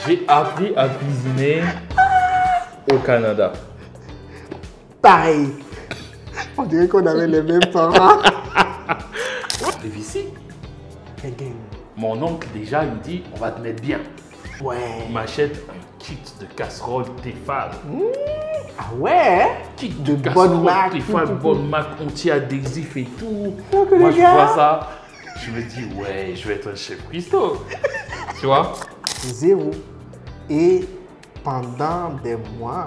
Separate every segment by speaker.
Speaker 1: J'ai appris à cuisiner au Canada.
Speaker 2: Pareil. On dirait qu'on avait les mêmes parents.
Speaker 1: J'arrive ici.
Speaker 2: Quelqu'un.
Speaker 1: Mon oncle, déjà, il me dit on va te mettre bien.
Speaker 2: Ouais.
Speaker 1: Il m'achète un kit de casserole Tefal.
Speaker 2: Ah ouais?
Speaker 1: Kit
Speaker 2: De
Speaker 1: de casserole
Speaker 2: bonne marque,
Speaker 1: Tefal,
Speaker 2: tout.
Speaker 1: bonne marque, anti-adhésif et tout.
Speaker 2: Donc,
Speaker 1: Moi,
Speaker 2: les
Speaker 1: je
Speaker 2: gars.
Speaker 1: vois ça. Je me dis, ouais, je vais être un chef cuistot. Tu vois?
Speaker 2: Zéro. Et pendant des mois,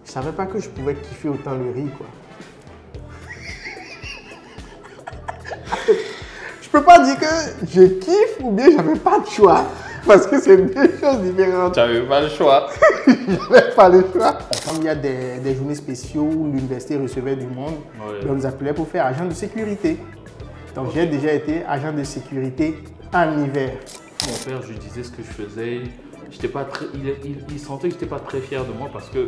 Speaker 2: je savais pas que je pouvais kiffer autant le riz, quoi. Je peux pas dire que je kiffe ou bien j'avais pas de choix. Parce que c'est deux choses différentes.
Speaker 1: Tu n'avais pas le choix.
Speaker 2: J'avais pas le choix. Comme il y a des journées spéciaux où l'université recevait du monde,
Speaker 1: Ouais.
Speaker 2: on nous appelait pour faire agent de sécurité. Donc j'ai déjà été agent de sécurité en hiver.
Speaker 1: Mon père, je lui disais ce que je faisais. J'étais pas très, il sentait que je n'étais pas très fier de moi parce que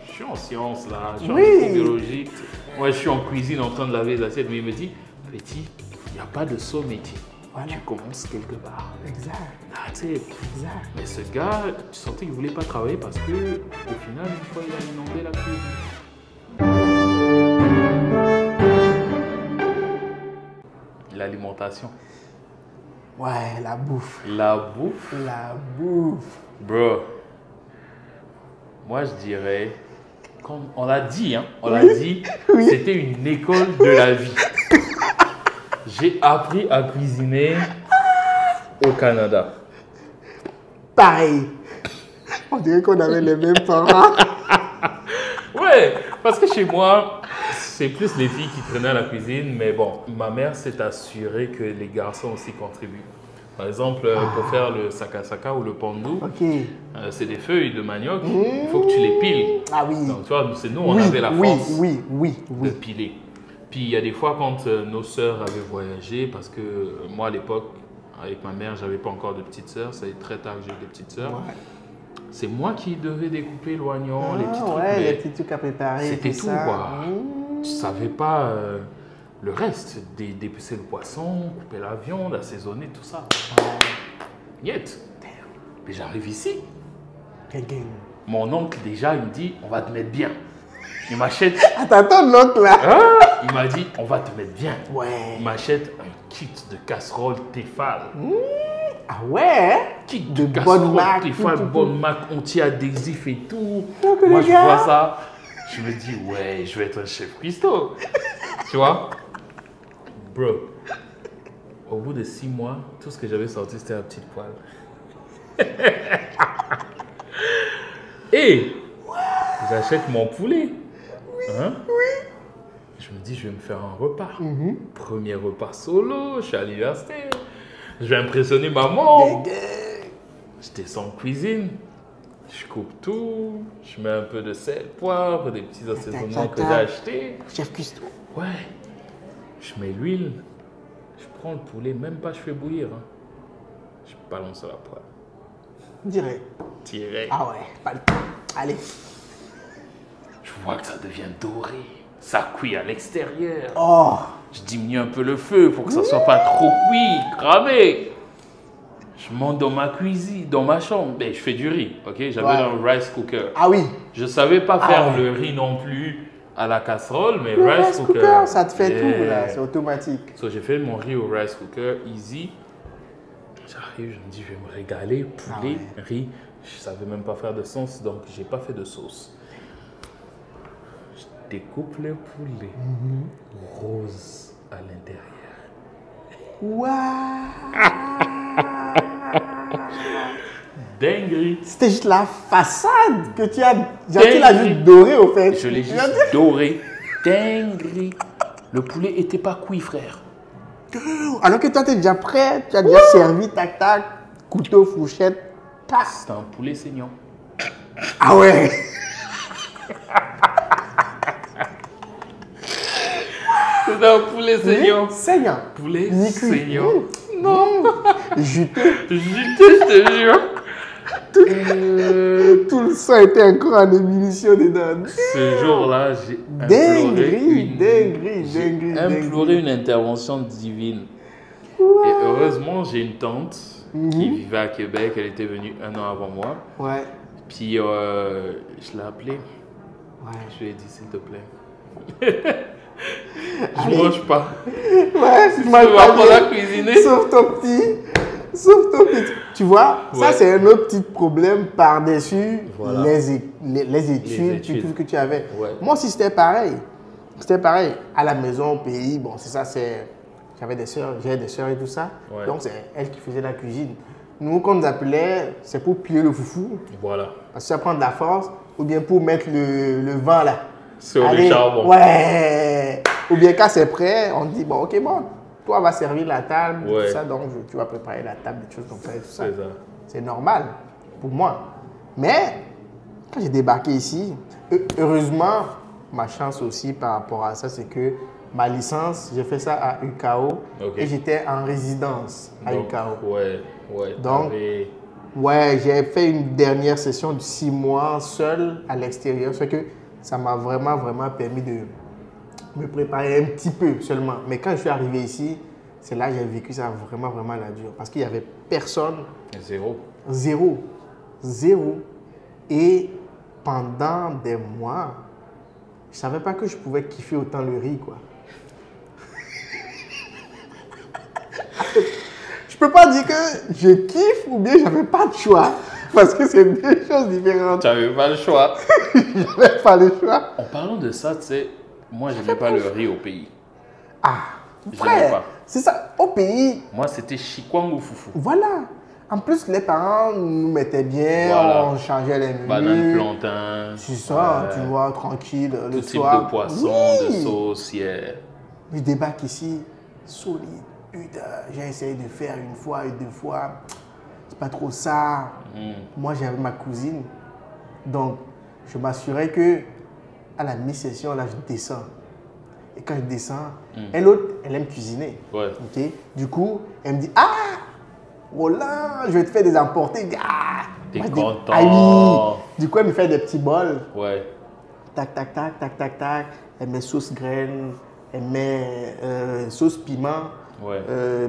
Speaker 1: je suis en sciences là, je suis
Speaker 2: Oui.
Speaker 1: en biologie. Moi, je suis en cuisine en train de laver les assiettes, mais il me dit, petit, il n'y a pas de saut métier.
Speaker 2: Voilà.
Speaker 1: Tu commences quelque part.
Speaker 2: Exact,
Speaker 1: That's it.
Speaker 2: exact.
Speaker 1: Mais ce gars, tu sentais qu'il ne voulait pas travailler parce que, au final, une fois, il a inondé la cuisine. L'alimentation.
Speaker 2: Ouais, la bouffe.
Speaker 1: La bouffe.
Speaker 2: La bouffe.
Speaker 1: Bro, moi je dirais, comme on l'a dit, hein, on l'a dit, c'était une école de la vie. J'ai appris à cuisiner au Canada.
Speaker 2: Pareil. On dirait qu'on avait les mêmes parents.
Speaker 1: Ouais, parce que chez moi, c'est plus les filles qui traînaient à la cuisine, mais bon, ma mère s'est assurée que les garçons aussi contribuent. Par exemple, pour faire le sakasaka ou le pandou,
Speaker 2: Ok.
Speaker 1: c'est des feuilles de manioc, il faut que tu les piles.
Speaker 2: Ah oui.
Speaker 1: Donc, tu vois, c'est nous, on
Speaker 2: Oui,
Speaker 1: avait la
Speaker 2: oui,
Speaker 1: force
Speaker 2: oui, oui,
Speaker 1: de
Speaker 2: oui.
Speaker 1: piler. Puis il y a des fois quand nos sœurs avaient voyagé, parce que moi à l'époque, avec ma mère, j'avais pas encore de petites sœurs, ça a été très tard que j'ai eu des petites sœurs.
Speaker 2: Ouais.
Speaker 1: C'est moi qui devais découper l'oignon, les petits trucs.
Speaker 2: Ouais,
Speaker 1: mais
Speaker 2: les petits trucs à préparer.
Speaker 1: c'était tout,
Speaker 2: ça.
Speaker 1: quoi. Tu savais pas le reste, dépecer le poisson, couper la viande, assaisonner, tout ça. Niet. Mais j'arrive ici,
Speaker 2: Quelqu'un.
Speaker 1: mon oncle déjà, il me dit, on va te mettre bien. Il m'achète,
Speaker 2: Attends, ton oncle là.
Speaker 1: il m'a dit, on va te mettre bien.
Speaker 2: Ouais.
Speaker 1: Il m'achète un kit de casserole Tefal.
Speaker 2: Ah ouais?
Speaker 1: Kit
Speaker 2: De
Speaker 1: de
Speaker 2: bonne
Speaker 1: casserole
Speaker 2: marque,
Speaker 1: Tefal,
Speaker 2: tout.
Speaker 1: bonne marque, anti-adhésif et tout.
Speaker 2: Donc,
Speaker 1: Moi,
Speaker 2: les
Speaker 1: je
Speaker 2: gars.
Speaker 1: vois ça, je me dis, ouais, je vais être un chef cuistot. Tu vois? Bro, au bout de 6 mois, tout ce que j'avais sorti, c'était la petite poêle. Et j'achète mon poulet. Hein? Oui. Je me dis, je vais me faire un repas. Premier repas solo, je suis à l'université. Je vais impressionner maman. Je descends en cuisine. Je coupe tout. Je mets un peu de sel, poivre, des petits assaisonnements que j'ai achetés.
Speaker 2: Chef cuistot.
Speaker 1: Ouais. Je mets l'huile. Je prends le poulet, même pas je fais bouillir. Hein. Je balance à la poêle.
Speaker 2: Direct.
Speaker 1: Tiré.
Speaker 2: Ah ouais, pas le temps. Allez.
Speaker 1: Je vois que ça devient doré. Ça cuit à l'extérieur.
Speaker 2: Oh.
Speaker 1: Je diminue un peu le feu pour que ça soit pas trop cuit, cramé. Je monte dans ma cuisine, dans ma chambre. Ben, je fais du riz, ok? J'avais un rice cooker.
Speaker 2: Ah oui.
Speaker 1: Je savais pas faire
Speaker 2: ouais.
Speaker 1: le riz non plus à la casserole, mais
Speaker 2: Le
Speaker 1: rice cooker.
Speaker 2: ça te fait
Speaker 1: Yeah.
Speaker 2: tout là, c'est automatique.
Speaker 1: So, j'ai fait mon riz au rice cooker, easy. J'arrive, je me dis, je vais me régaler. Poulet, riz. Je savais même pas faire de sauce, donc j'ai pas fait de sauce. Je découpe le poulet rose à l'intérieur.
Speaker 2: Waouh.
Speaker 1: Dinguerie.
Speaker 2: C'était juste la façade que tu as. Genre, tu l'as juste doré au fait.
Speaker 1: Je l'ai juste doré. Dinguerie. Le poulet était pas cuit, frère.
Speaker 2: Alors que toi, tu es déjà prêt, tu as déjà servi, tac, tac, couteau, fourchette, tac.
Speaker 1: C'était un poulet saignant.
Speaker 2: Ah ouais.
Speaker 1: C'était un poulet saignant.
Speaker 2: Saignant.
Speaker 1: Poulet
Speaker 2: Ni cuit.
Speaker 1: saignant.
Speaker 2: Non. Juteux.
Speaker 1: Juteux, je te jure.
Speaker 2: Tout le sang était encore en ébullition dedans.
Speaker 1: Ce jour-là, j'ai imploré une intervention divine. Et heureusement, j'ai une tante qui vivait à Québec. Elle était venue 1 an avant moi.
Speaker 2: Ouais.
Speaker 1: Puis je l'ai appelée.
Speaker 2: Ouais.
Speaker 1: Je lui ai dit, s'il te plaît. Je mange pas.
Speaker 2: Ouais,
Speaker 1: Tu vas apprendre à cuisiner.
Speaker 2: Sauf ton petit. Sauf ton petit. Tu vois, ça
Speaker 1: Ouais.
Speaker 2: c'est un autre petit problème par-dessus
Speaker 1: Voilà.
Speaker 2: les études,
Speaker 1: études.
Speaker 2: tout ce que tu avais.
Speaker 1: Ouais.
Speaker 2: Moi aussi c'était pareil. C'était pareil. À la maison, au pays, bon, c'est ça, c'est. J'avais des sœurs, j'ai des sœurs et tout ça.
Speaker 1: Ouais.
Speaker 2: Donc c'est elle qui faisait la cuisine. Nous, quand on nous appelait, c'est pour plier le foufou.
Speaker 1: Voilà.
Speaker 2: Parce que ça prend de la force, ou bien pour mettre le vent là.
Speaker 1: Sur le
Speaker 2: Allez,
Speaker 1: charbon.
Speaker 2: Ouais. Ou bien quand c'est prêt, on dit, bon, ok, bon, toi va servir la table,
Speaker 1: Ouais.
Speaker 2: tout ça, donc tu vas préparer la table, des choses comme ça et tout ça.
Speaker 1: C'est ça.
Speaker 2: C'est normal pour moi. Mais quand j'ai débarqué ici, heureusement, ma chance aussi par rapport à ça, c'est que ma licence, j'ai fait ça à UKO
Speaker 1: Ok.
Speaker 2: et j'étais en résidence à
Speaker 1: Donc,
Speaker 2: UKO.
Speaker 1: ouais.
Speaker 2: Donc,
Speaker 1: t'avais-
Speaker 2: Ouais, j'ai fait une dernière session de 6 mois seul à l'extérieur. Ce que ça m'a vraiment permis de me préparer un petit peu seulement. Mais quand je suis arrivé ici, c'est là que j'ai vécu ça vraiment la dure. Parce qu'il n'y avait personne,
Speaker 1: Zéro.
Speaker 2: zéro. Et pendant des mois, je ne savais pas que je pouvais kiffer autant le riz, quoi. Je peux pas dire que je kiffe ou bien j'avais pas de choix. Parce que c'est deux choses différentes.
Speaker 1: Tu n'avais pas le choix.
Speaker 2: J'avais pas le choix.
Speaker 1: En parlant de ça, tu sais, moi, je n'aimais pas le riz au pays.
Speaker 2: Ah,
Speaker 1: J'aimais
Speaker 2: frère,
Speaker 1: pas.
Speaker 2: c'est ça. Au pays,
Speaker 1: Moi, c'était chikwang ou foufou.
Speaker 2: voilà. En plus, les parents nous mettaient bien,
Speaker 1: Voilà.
Speaker 2: on changeait les menus.
Speaker 1: Banane plantain.
Speaker 2: C'est ça,
Speaker 1: ouais,
Speaker 2: tu vois, tranquille,
Speaker 1: Tout
Speaker 2: le
Speaker 1: type
Speaker 2: soir.
Speaker 1: de poisson,
Speaker 2: Oui.
Speaker 1: de sauce, yeah.
Speaker 2: Je débarque ici, solide. Putain, j'ai essayé de faire une fois et deux fois. C'est pas trop ça. Moi, j'avais ma cousine. Donc, je m'assurais que à la mi-session, là, je descends. Et quand je descends, elle autre, elle aime cuisiner.
Speaker 1: Ouais.
Speaker 2: Ok. Du coup, elle me dit, ah, Roland, je vais te faire des emportés. Je dis, ah.
Speaker 1: T'es
Speaker 2: Moi, je dis,
Speaker 1: content.
Speaker 2: ah oui. Du coup, elle me fait des petits bols.
Speaker 1: Ouais.
Speaker 2: Tac, tac, tac, tac, tac, tac. Elle met sauce graine, elle met sauce piment.
Speaker 1: Ouais.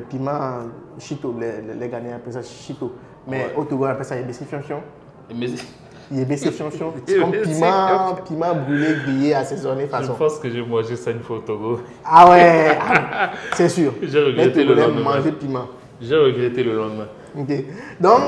Speaker 2: Piment chito, les Ghanéens appellent ça chito. Mais
Speaker 1: Ouais.
Speaker 2: au Togo, on appelle ça yébessé fion-fion.
Speaker 1: Mais
Speaker 2: Yébessé fion-fion. C'est comme
Speaker 1: Yébessé
Speaker 2: piment brûlé, grillé, assaisonné
Speaker 1: je
Speaker 2: façon.
Speaker 1: pense que j'ai mangé ça une fois au Togo.
Speaker 2: Ah ouais, ah, c'est sûr.
Speaker 1: J'ai regretté
Speaker 2: Les
Speaker 1: le
Speaker 2: Togolais aiment
Speaker 1: lendemain.
Speaker 2: manger piment.
Speaker 1: J'ai regretté le lendemain.
Speaker 2: Ok. Donc,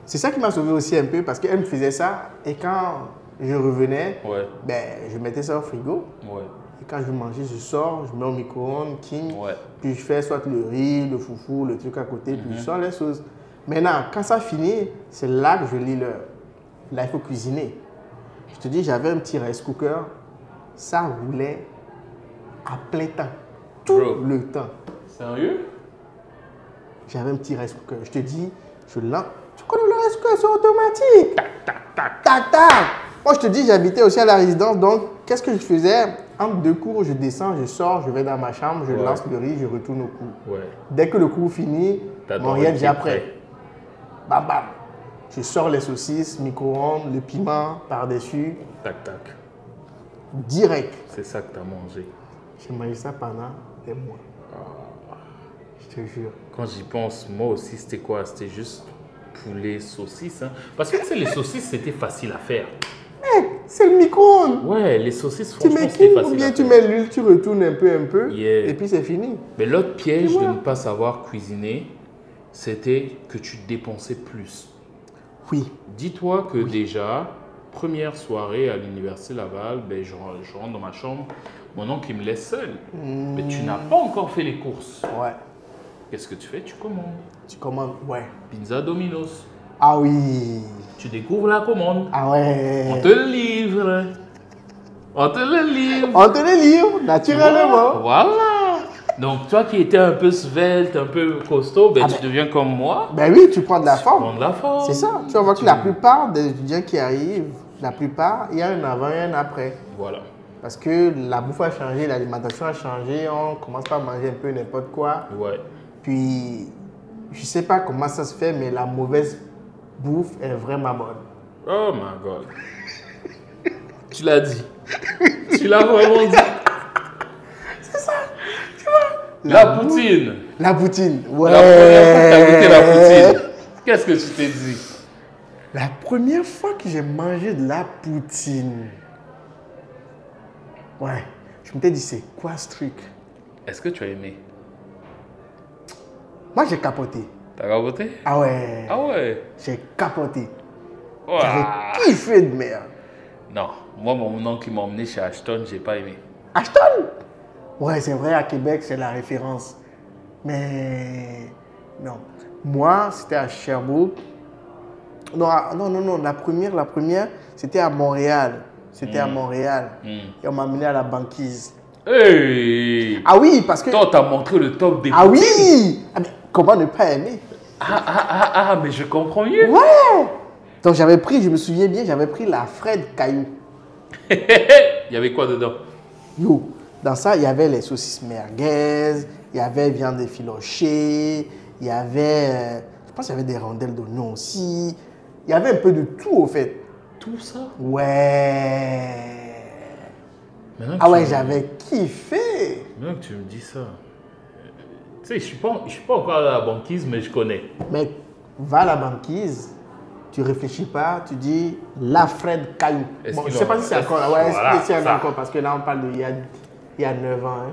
Speaker 2: c'est ça qui m'a sauvé aussi un peu parce qu'elle me faisait ça et quand je revenais,
Speaker 1: Ouais.
Speaker 2: ben, je mettais ça au frigo.
Speaker 1: Ouais.
Speaker 2: Et quand je veux manger, je sors, je mets au micro-ondes, king,
Speaker 1: Ouais.
Speaker 2: puis je fais soit le riz, le foufou, le truc à côté, puis je sors les choses. Maintenant, quand ça finit, c'est là que je lis l'heure. Là, il faut cuisiner. Je te dis, j'avais un petit rice cooker, ça roulait à plein temps, tout
Speaker 1: Bro.
Speaker 2: le temps.
Speaker 1: Sérieux?
Speaker 2: J'avais un petit rice cooker. Je te dis, je lance. Tu connais le rice cooker, c'est automatique. Tac, tac, tac. Tac, tac. Moi, je te dis, j'habitais aussi à la résidence. Donc, qu'est-ce que je faisais? Entre deux cours, je descends, je sors, je vais dans ma chambre, je
Speaker 1: Ouais.
Speaker 2: lance le riz, je retourne au cours.
Speaker 1: Ouais.
Speaker 2: Dès que le cours finit,
Speaker 1: T'as
Speaker 2: mon
Speaker 1: ton
Speaker 2: riz est
Speaker 1: riz
Speaker 2: déjà
Speaker 1: qui est
Speaker 2: prêt. Bam, bam. Je sors les saucisses, micro-ondes, le piment par-dessus,
Speaker 1: Tac, tac.
Speaker 2: direct.
Speaker 1: C'est ça que t'as mangé.
Speaker 2: J'ai mangé ça pendant des mois. Je te jure.
Speaker 1: Quand j'y pense, moi aussi, c'était quoi? C'était juste poulet, saucisse. Hein? Parce que tu sais, les saucisses, c'était facile à faire.
Speaker 2: C'est le micro-ondes.
Speaker 1: Ouais, les saucisses,
Speaker 2: Tu
Speaker 1: franchement,
Speaker 2: mets
Speaker 1: c'était
Speaker 2: qui ou
Speaker 1: facile
Speaker 2: bien
Speaker 1: à
Speaker 2: tu
Speaker 1: faire.
Speaker 2: mets l'huile, tu retournes un peu,
Speaker 1: Yeah.
Speaker 2: et puis c'est fini.
Speaker 1: Mais l'autre piège
Speaker 2: Et
Speaker 1: de
Speaker 2: voilà.
Speaker 1: ne pas savoir cuisiner, c'était que tu dépensais plus.
Speaker 2: Oui.
Speaker 1: Dis-toi que déjà, première soirée à l'université Laval, ben, je rentre dans ma chambre, mon oncle il me laisse seul. Mais tu n'as pas encore fait les courses.
Speaker 2: Ouais.
Speaker 1: Qu'est-ce que tu fais? Tu commandes.
Speaker 2: Tu commandes. Ouais.
Speaker 1: Pizza Domino's.
Speaker 2: Ah oui.
Speaker 1: Tu découvres la commande.
Speaker 2: Ah ouais.
Speaker 1: On te le livre. On te le livre.
Speaker 2: On te les livre, naturellement.
Speaker 1: Voilà. Donc toi qui étais un peu svelte, un peu costaud, ben,
Speaker 2: Ah
Speaker 1: tu
Speaker 2: ben.
Speaker 1: deviens comme moi.
Speaker 2: Ben oui, tu prends de la forme.
Speaker 1: Prends de la forme.
Speaker 2: C'est ça. Tu vas voir que la plupart des étudiants qui arrivent, la plupart, il y a un avant et un après.
Speaker 1: Voilà.
Speaker 2: Parce que la bouffe a changé, l'alimentation a changé, on commence pas à manger un peu n'importe quoi.
Speaker 1: Ouais.
Speaker 2: Puis, je sais pas comment ça se fait, mais la mauvaise bouffe est vraiment bonne.
Speaker 1: Oh my God. Tu l'as dit. Tu l'as vraiment dit.
Speaker 2: C'est ça, tu vois.
Speaker 1: La poutine.
Speaker 2: La poutine. Ouais.
Speaker 1: La première fois que tu as goûté la poutine, qu'est-ce que tu t'es dit?
Speaker 2: La première fois que j'ai mangé de la poutine. Ouais. Je m'étais dit, c'est quoi ce truc?
Speaker 1: Est-ce que tu as aimé?
Speaker 2: Moi, j'ai capoté.
Speaker 1: T'as capoté?
Speaker 2: Ah ouais.
Speaker 1: Ah ouais?
Speaker 2: J'ai capoté.
Speaker 1: Ouah.
Speaker 2: J'avais kiffé de merde.
Speaker 1: Non, moi, mon oncle qui m'a emmené chez Ashton, j'ai pas aimé.
Speaker 2: Ashton? Ouais, c'est vrai, à Québec, c'est la référence. Mais non. Moi, c'était à Sherbrooke. Non, la première, c'était à Montréal. C'était à Montréal. Et on m'a amené à la banquise.
Speaker 1: Hey!
Speaker 2: Ah oui, parce que...
Speaker 1: Toi, t'as montré le top des
Speaker 2: Ah
Speaker 1: poutines.
Speaker 2: oui! Ah, mais comment ne pas aimer?
Speaker 1: Mais je comprends mieux.
Speaker 2: Ouais! Donc j'avais pris, je me souviens bien, j'avais pris la Fred Caillou.
Speaker 1: Il y avait quoi dedans?
Speaker 2: Yo, dans ça, il y avait les saucisses merguez, il y avait viande effilochée, il y avait, je pense qu'il y avait des rondelles d'oignon aussi. Il y avait un peu de tout au fait.
Speaker 1: Tout ça?
Speaker 2: Ouais.
Speaker 1: Maintenant que
Speaker 2: Ah ouais,
Speaker 1: tu-
Speaker 2: j'avais kiffé.
Speaker 1: Maintenant que tu me dis ça. Tu sais, je suis pas encore à la banquise, mais je connais.
Speaker 2: Mais va à la banquise, tu réfléchis pas, tu dis la Fred Caillou.
Speaker 1: Est-ce
Speaker 2: Bon,
Speaker 1: qu'il
Speaker 2: je sais
Speaker 1: en-
Speaker 2: pas si c'est
Speaker 1: est-ce-
Speaker 2: encore là. Ouais,
Speaker 1: Voilà,
Speaker 2: est-ce qu'il y en
Speaker 1: ça.
Speaker 2: a encore? Parce que là, on parle de il y a 9 ans. Hein.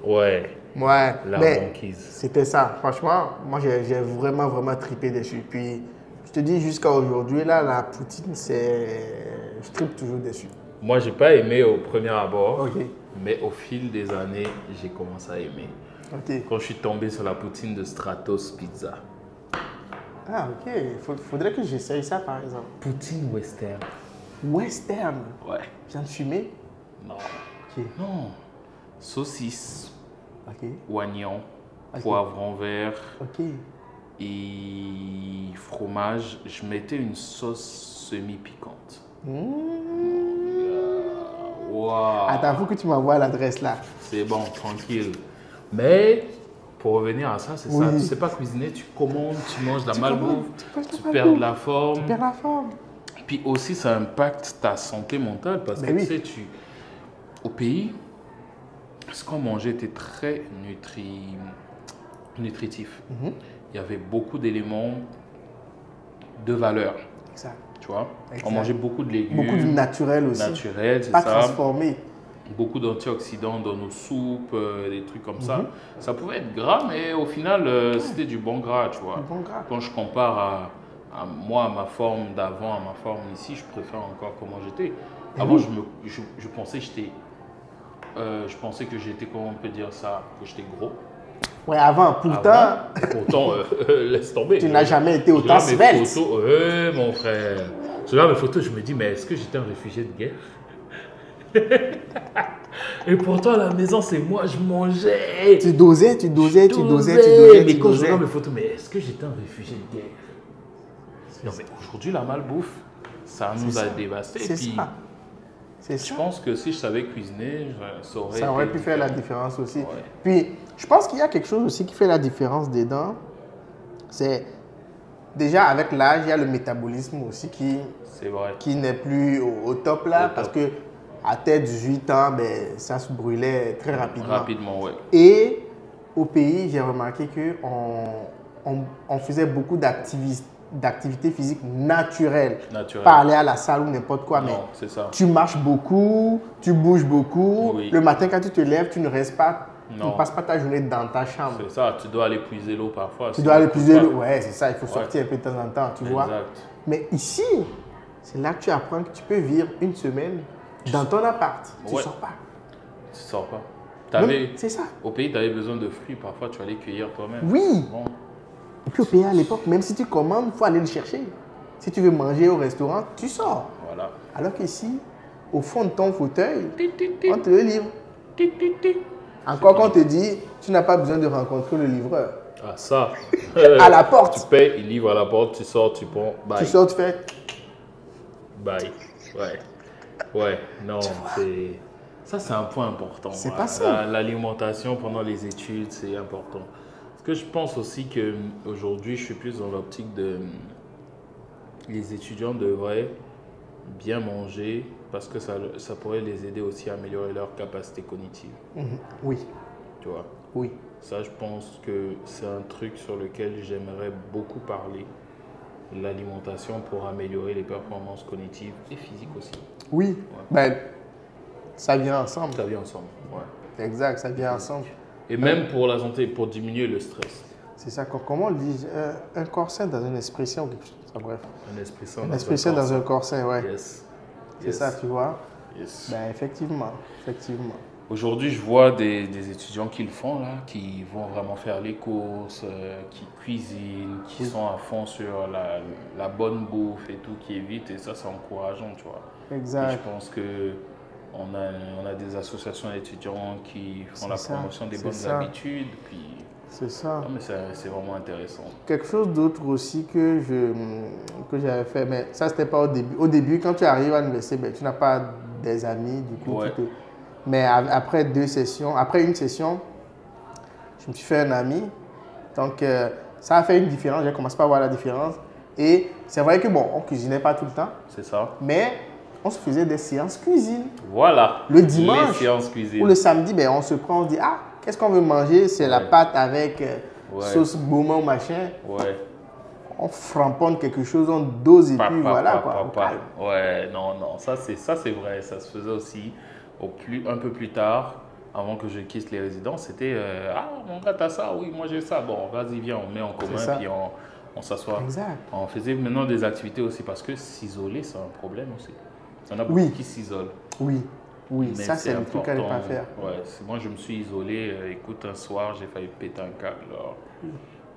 Speaker 1: Ouais,
Speaker 2: Ouais,
Speaker 1: la
Speaker 2: mais
Speaker 1: banquise.
Speaker 2: c'était ça. Franchement, moi, j'ai vraiment, vraiment trippé dessus. Puis, je te dis, jusqu'à aujourd'hui, là, la poutine, je trippe toujours dessus.
Speaker 1: Moi, j'ai pas aimé au premier abord,
Speaker 2: Ok,
Speaker 1: mais au fil des années, j'ai commencé à aimer.
Speaker 2: ok.
Speaker 1: Quand je suis tombé sur la poutine de Stratos Pizza.
Speaker 2: Ah, ok. Faudrait que j'essaye ça, par exemple.
Speaker 1: Poutine western.
Speaker 2: Western.
Speaker 1: Ouais.
Speaker 2: Viande fumée.
Speaker 1: Non.
Speaker 2: Ok,
Speaker 1: Non. Saucisse,
Speaker 2: ok,
Speaker 1: oignon,
Speaker 2: Ok.
Speaker 1: poivron vert
Speaker 2: ok.
Speaker 1: et fromage. Je mettais une sauce semi-piquante. Waouh.
Speaker 2: Attends, faut que tu m'envoies l'adresse là.
Speaker 1: C'est bon, tranquille. Mais pour revenir à ça, c'est ça.
Speaker 2: Oui.
Speaker 1: Tu sais pas cuisiner, tu commandes, tu manges de la
Speaker 2: Tu
Speaker 1: malbouffe,
Speaker 2: commandes, tu manges de
Speaker 1: tu
Speaker 2: la
Speaker 1: perds
Speaker 2: malbouffe.
Speaker 1: de la forme.
Speaker 2: Perds la forme.
Speaker 1: Puis aussi, ça impacte ta santé mentale parce que
Speaker 2: Ben oui.
Speaker 1: tu sais, au pays, ce qu'on mangeait était très nutritif. Il y avait beaucoup d'éléments de valeur,
Speaker 2: Exact.
Speaker 1: tu vois.
Speaker 2: Exact.
Speaker 1: On mangeait beaucoup de légumes.
Speaker 2: Beaucoup de naturel aussi.
Speaker 1: Naturels, c'est
Speaker 2: Pas
Speaker 1: ça.
Speaker 2: transformé.
Speaker 1: Beaucoup d'antioxydants dans nos soupes, des trucs comme ça. Ça pouvait être gras, mais au final, c'était du bon gras, tu vois.
Speaker 2: Du bon gras.
Speaker 1: Quand je compare à moi, à ma forme d'avant, à ma forme ici, je préfère encore comment j'étais. Avant, je pensais que j'étais... je pensais que j'étais, comment on peut dire ça, que j'étais gros.
Speaker 2: Ouais, avant, pourtant,
Speaker 1: Pourtant, laisse tomber.
Speaker 2: tu n'as jamais été
Speaker 1: Je
Speaker 2: autant
Speaker 1: regarde mes
Speaker 2: svelte.
Speaker 1: photos, mon frère. Je regarde mes photos, je me dis, mais est-ce que j'étais un réfugié de guerre? Et pourtant, à la maison, c'est moi, je mangeais.
Speaker 2: Tu dosais.
Speaker 1: Mais quand je regarde mes photos, mais est-ce que j'étais un réfugié de guerre? Non, mais aujourd'hui, la malbouffe, ça nous a dévasté.
Speaker 2: C'est
Speaker 1: Puis,
Speaker 2: ça. C'est
Speaker 1: je
Speaker 2: ça.
Speaker 1: pense que si je savais cuisiner,
Speaker 2: Ça aurait pu faire la différence aussi.
Speaker 1: Ouais.
Speaker 2: Puis, je pense qu'il y a quelque chose aussi qui fait la différence dedans. C'est déjà avec l'âge, il y a le métabolisme aussi
Speaker 1: C'est vrai.
Speaker 2: qui n'est plus au top là.
Speaker 1: Au
Speaker 2: Parce
Speaker 1: top.
Speaker 2: que à tes 18 ans, ben, ça se brûlait très rapidement.
Speaker 1: Rapidement, ouais.
Speaker 2: Et au pays, j'ai remarqué qu'on faisait beaucoup d'activités physiques naturelles.
Speaker 1: Naturel.
Speaker 2: Pas aller à la salle ou n'importe quoi, mais
Speaker 1: Non, c'est ça.
Speaker 2: tu marches beaucoup, tu bouges beaucoup.
Speaker 1: Oui.
Speaker 2: Le matin, quand tu te lèves, tu ne restes pas, tu
Speaker 1: Non.
Speaker 2: ne passes pas ta journée dans ta chambre.
Speaker 1: C'est ça, tu dois aller puiser l'eau parfois.
Speaker 2: Tu dois aller puiser l'eau. Ouais, c'est ça, il faut
Speaker 1: Ouais.
Speaker 2: sortir un peu de temps en temps, tu vois.
Speaker 1: Exact.
Speaker 2: Mais ici, c'est là que tu apprends que tu peux vivre une semaine dans ton appart. Tu ne
Speaker 1: Ouais.
Speaker 2: sors pas.
Speaker 1: Tu sors pas.
Speaker 2: Non,
Speaker 1: T'avais,
Speaker 2: c'est ça.
Speaker 1: au pays, tu avais besoin de fruits, parfois tu allais cueillir toi-même.
Speaker 2: Oui.
Speaker 1: Bon.
Speaker 2: Et puis au pays à l'époque, même si tu commandes, il faut aller le chercher. Si tu veux manger au restaurant, tu sors.
Speaker 1: Voilà.
Speaker 2: Alors qu'ici, au fond de ton fauteuil,
Speaker 1: Tic, tic, tic.
Speaker 2: on te le livre.
Speaker 1: Tic, tic, tic.
Speaker 2: Encore qu'on te dit, tu n'as pas besoin de rencontrer le livreur.
Speaker 1: Ah, ça.
Speaker 2: À la porte.
Speaker 1: Tu payes, il livre à la porte, tu sors, tu prends. Bye.
Speaker 2: Tu sors, tu fais.
Speaker 1: Bye. Ouais. Ouais, non, c'est. Ça, c'est un point important.
Speaker 2: C'est pas ça.
Speaker 1: L'alimentation pendant les études, c'est important. Parce que je pense aussi qu'aujourd'hui, je suis plus dans l'optique de. Les étudiants devraient bien manger parce que ça pourrait les aider aussi à améliorer leur capacité cognitive.
Speaker 2: Oui,
Speaker 1: Tu vois.
Speaker 2: oui.
Speaker 1: Ça, je pense que c'est un truc sur lequel j'aimerais beaucoup parler. L'alimentation pour améliorer les performances cognitives et physiques aussi.
Speaker 2: Oui, ben, ça vient ensemble.
Speaker 1: Ça vient ensemble, ouais.
Speaker 2: Exact, ça vient ensemble.
Speaker 1: Et même pour la santé, pour diminuer le stress.
Speaker 2: C'est ça, comment on dit un corset dans une expression, quelque chose, enfin, bref.
Speaker 1: Un esprit sain
Speaker 2: Un esprit sain dans un corset, ouais.
Speaker 1: Yes.
Speaker 2: C'est ça, tu vois.
Speaker 1: Yes.
Speaker 2: Ben, effectivement, effectivement.
Speaker 1: Aujourd'hui, je vois des étudiants qui le font, là, qui vont vraiment faire les courses, qui cuisinent, qui sont à fond sur la bonne bouffe et tout, qui évitent. Et ça, c'est encourageant, tu vois.
Speaker 2: Exact.
Speaker 1: Et je pense que on a des associations d'étudiants qui font la promotion des bonnes habitudes. Puis...
Speaker 2: C'est ça.
Speaker 1: Non, mais c'est vraiment intéressant.
Speaker 2: Quelque chose d'autre aussi que j'avais fait, mais ça, c'était pas au début. Au début, quand tu arrives à l'université, ben, tu n'as pas des amis, du coup,
Speaker 1: Ouais.
Speaker 2: Mais après une session, je me suis fait un ami. Donc, ça a fait une différence. J'ai commencé par voir la différence. Et c'est vrai que, bon, on ne cuisinait pas tout le temps.
Speaker 1: C'est ça.
Speaker 2: Mais on se faisait des séances cuisine.
Speaker 1: Voilà.
Speaker 2: Le dimanche
Speaker 1: les séances cuisine.
Speaker 2: Ou le samedi, ben, on se prend, on se dit, ah, qu'est-ce qu'on veut manger? C'est la pâte avec sauce gourmand ou machin.
Speaker 1: Ouais.
Speaker 2: On framponne quelque chose, on dose et puis voilà, quoi.
Speaker 1: Ouais, non, ça c'est vrai. Ça se faisait aussi un peu plus tard, avant que je quitte les résidences. C'était ah, mon gars, t'as ça? Oui, moi j'ai ça. Bon, vas-y, viens, on met en commun, puis on s'assoit.
Speaker 2: Exact.
Speaker 1: On faisait maintenant des activités aussi parce que s'isoler, c'est un problème aussi. Il y en a beaucoup qui s'isolent.
Speaker 2: Oui, oui,
Speaker 1: mais
Speaker 2: ça c'est le truc à ne pas faire.
Speaker 1: Ouais, moi je me suis isolé. Écoute, un soir, j'ai failli péter un câble.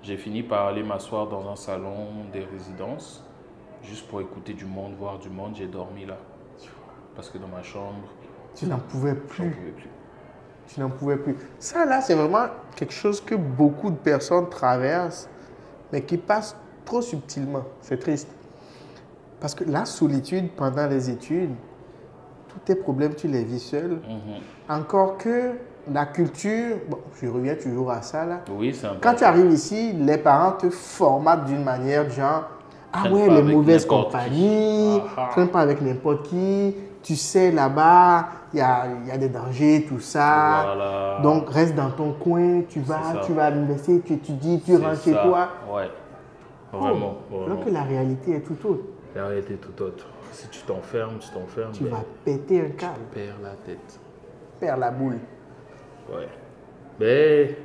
Speaker 1: J'ai fini par aller m'asseoir dans un salon des résidences, juste pour écouter du monde, voir du monde. J'ai dormi là. Parce que dans ma chambre,
Speaker 2: tu n'en pouvais plus.
Speaker 1: J'en pouvais plus.
Speaker 2: Tu n'en pouvais plus. Ça là, c'est vraiment quelque chose que beaucoup de personnes traversent, mais qui passe trop subtilement. C'est triste. Parce que la solitude pendant les études, tous tes problèmes, tu les vis seul. Encore que la culture, bon, je reviens toujours à ça là.
Speaker 1: Oui, c'est important.
Speaker 2: Quand tu arrives ici, les parents te formatent d'une manière genre, ah ouais, les mauvaises compagnies, traîne pas avec n'importe qui. Tu sais, là-bas, il y a des dangers, tout ça.
Speaker 1: Voilà.
Speaker 2: Donc, reste dans ton coin, tu vas à l'université, tu étudies, tu rentres chez toi.
Speaker 1: Ouais, vraiment.
Speaker 2: Alors que la réalité est tout autre.
Speaker 1: La réalité est tout autre. Si tu t'enfermes,
Speaker 2: tu vas péter un câble.
Speaker 1: Tu perds la tête.
Speaker 2: Tu perds la boule.
Speaker 1: Ouais. Mais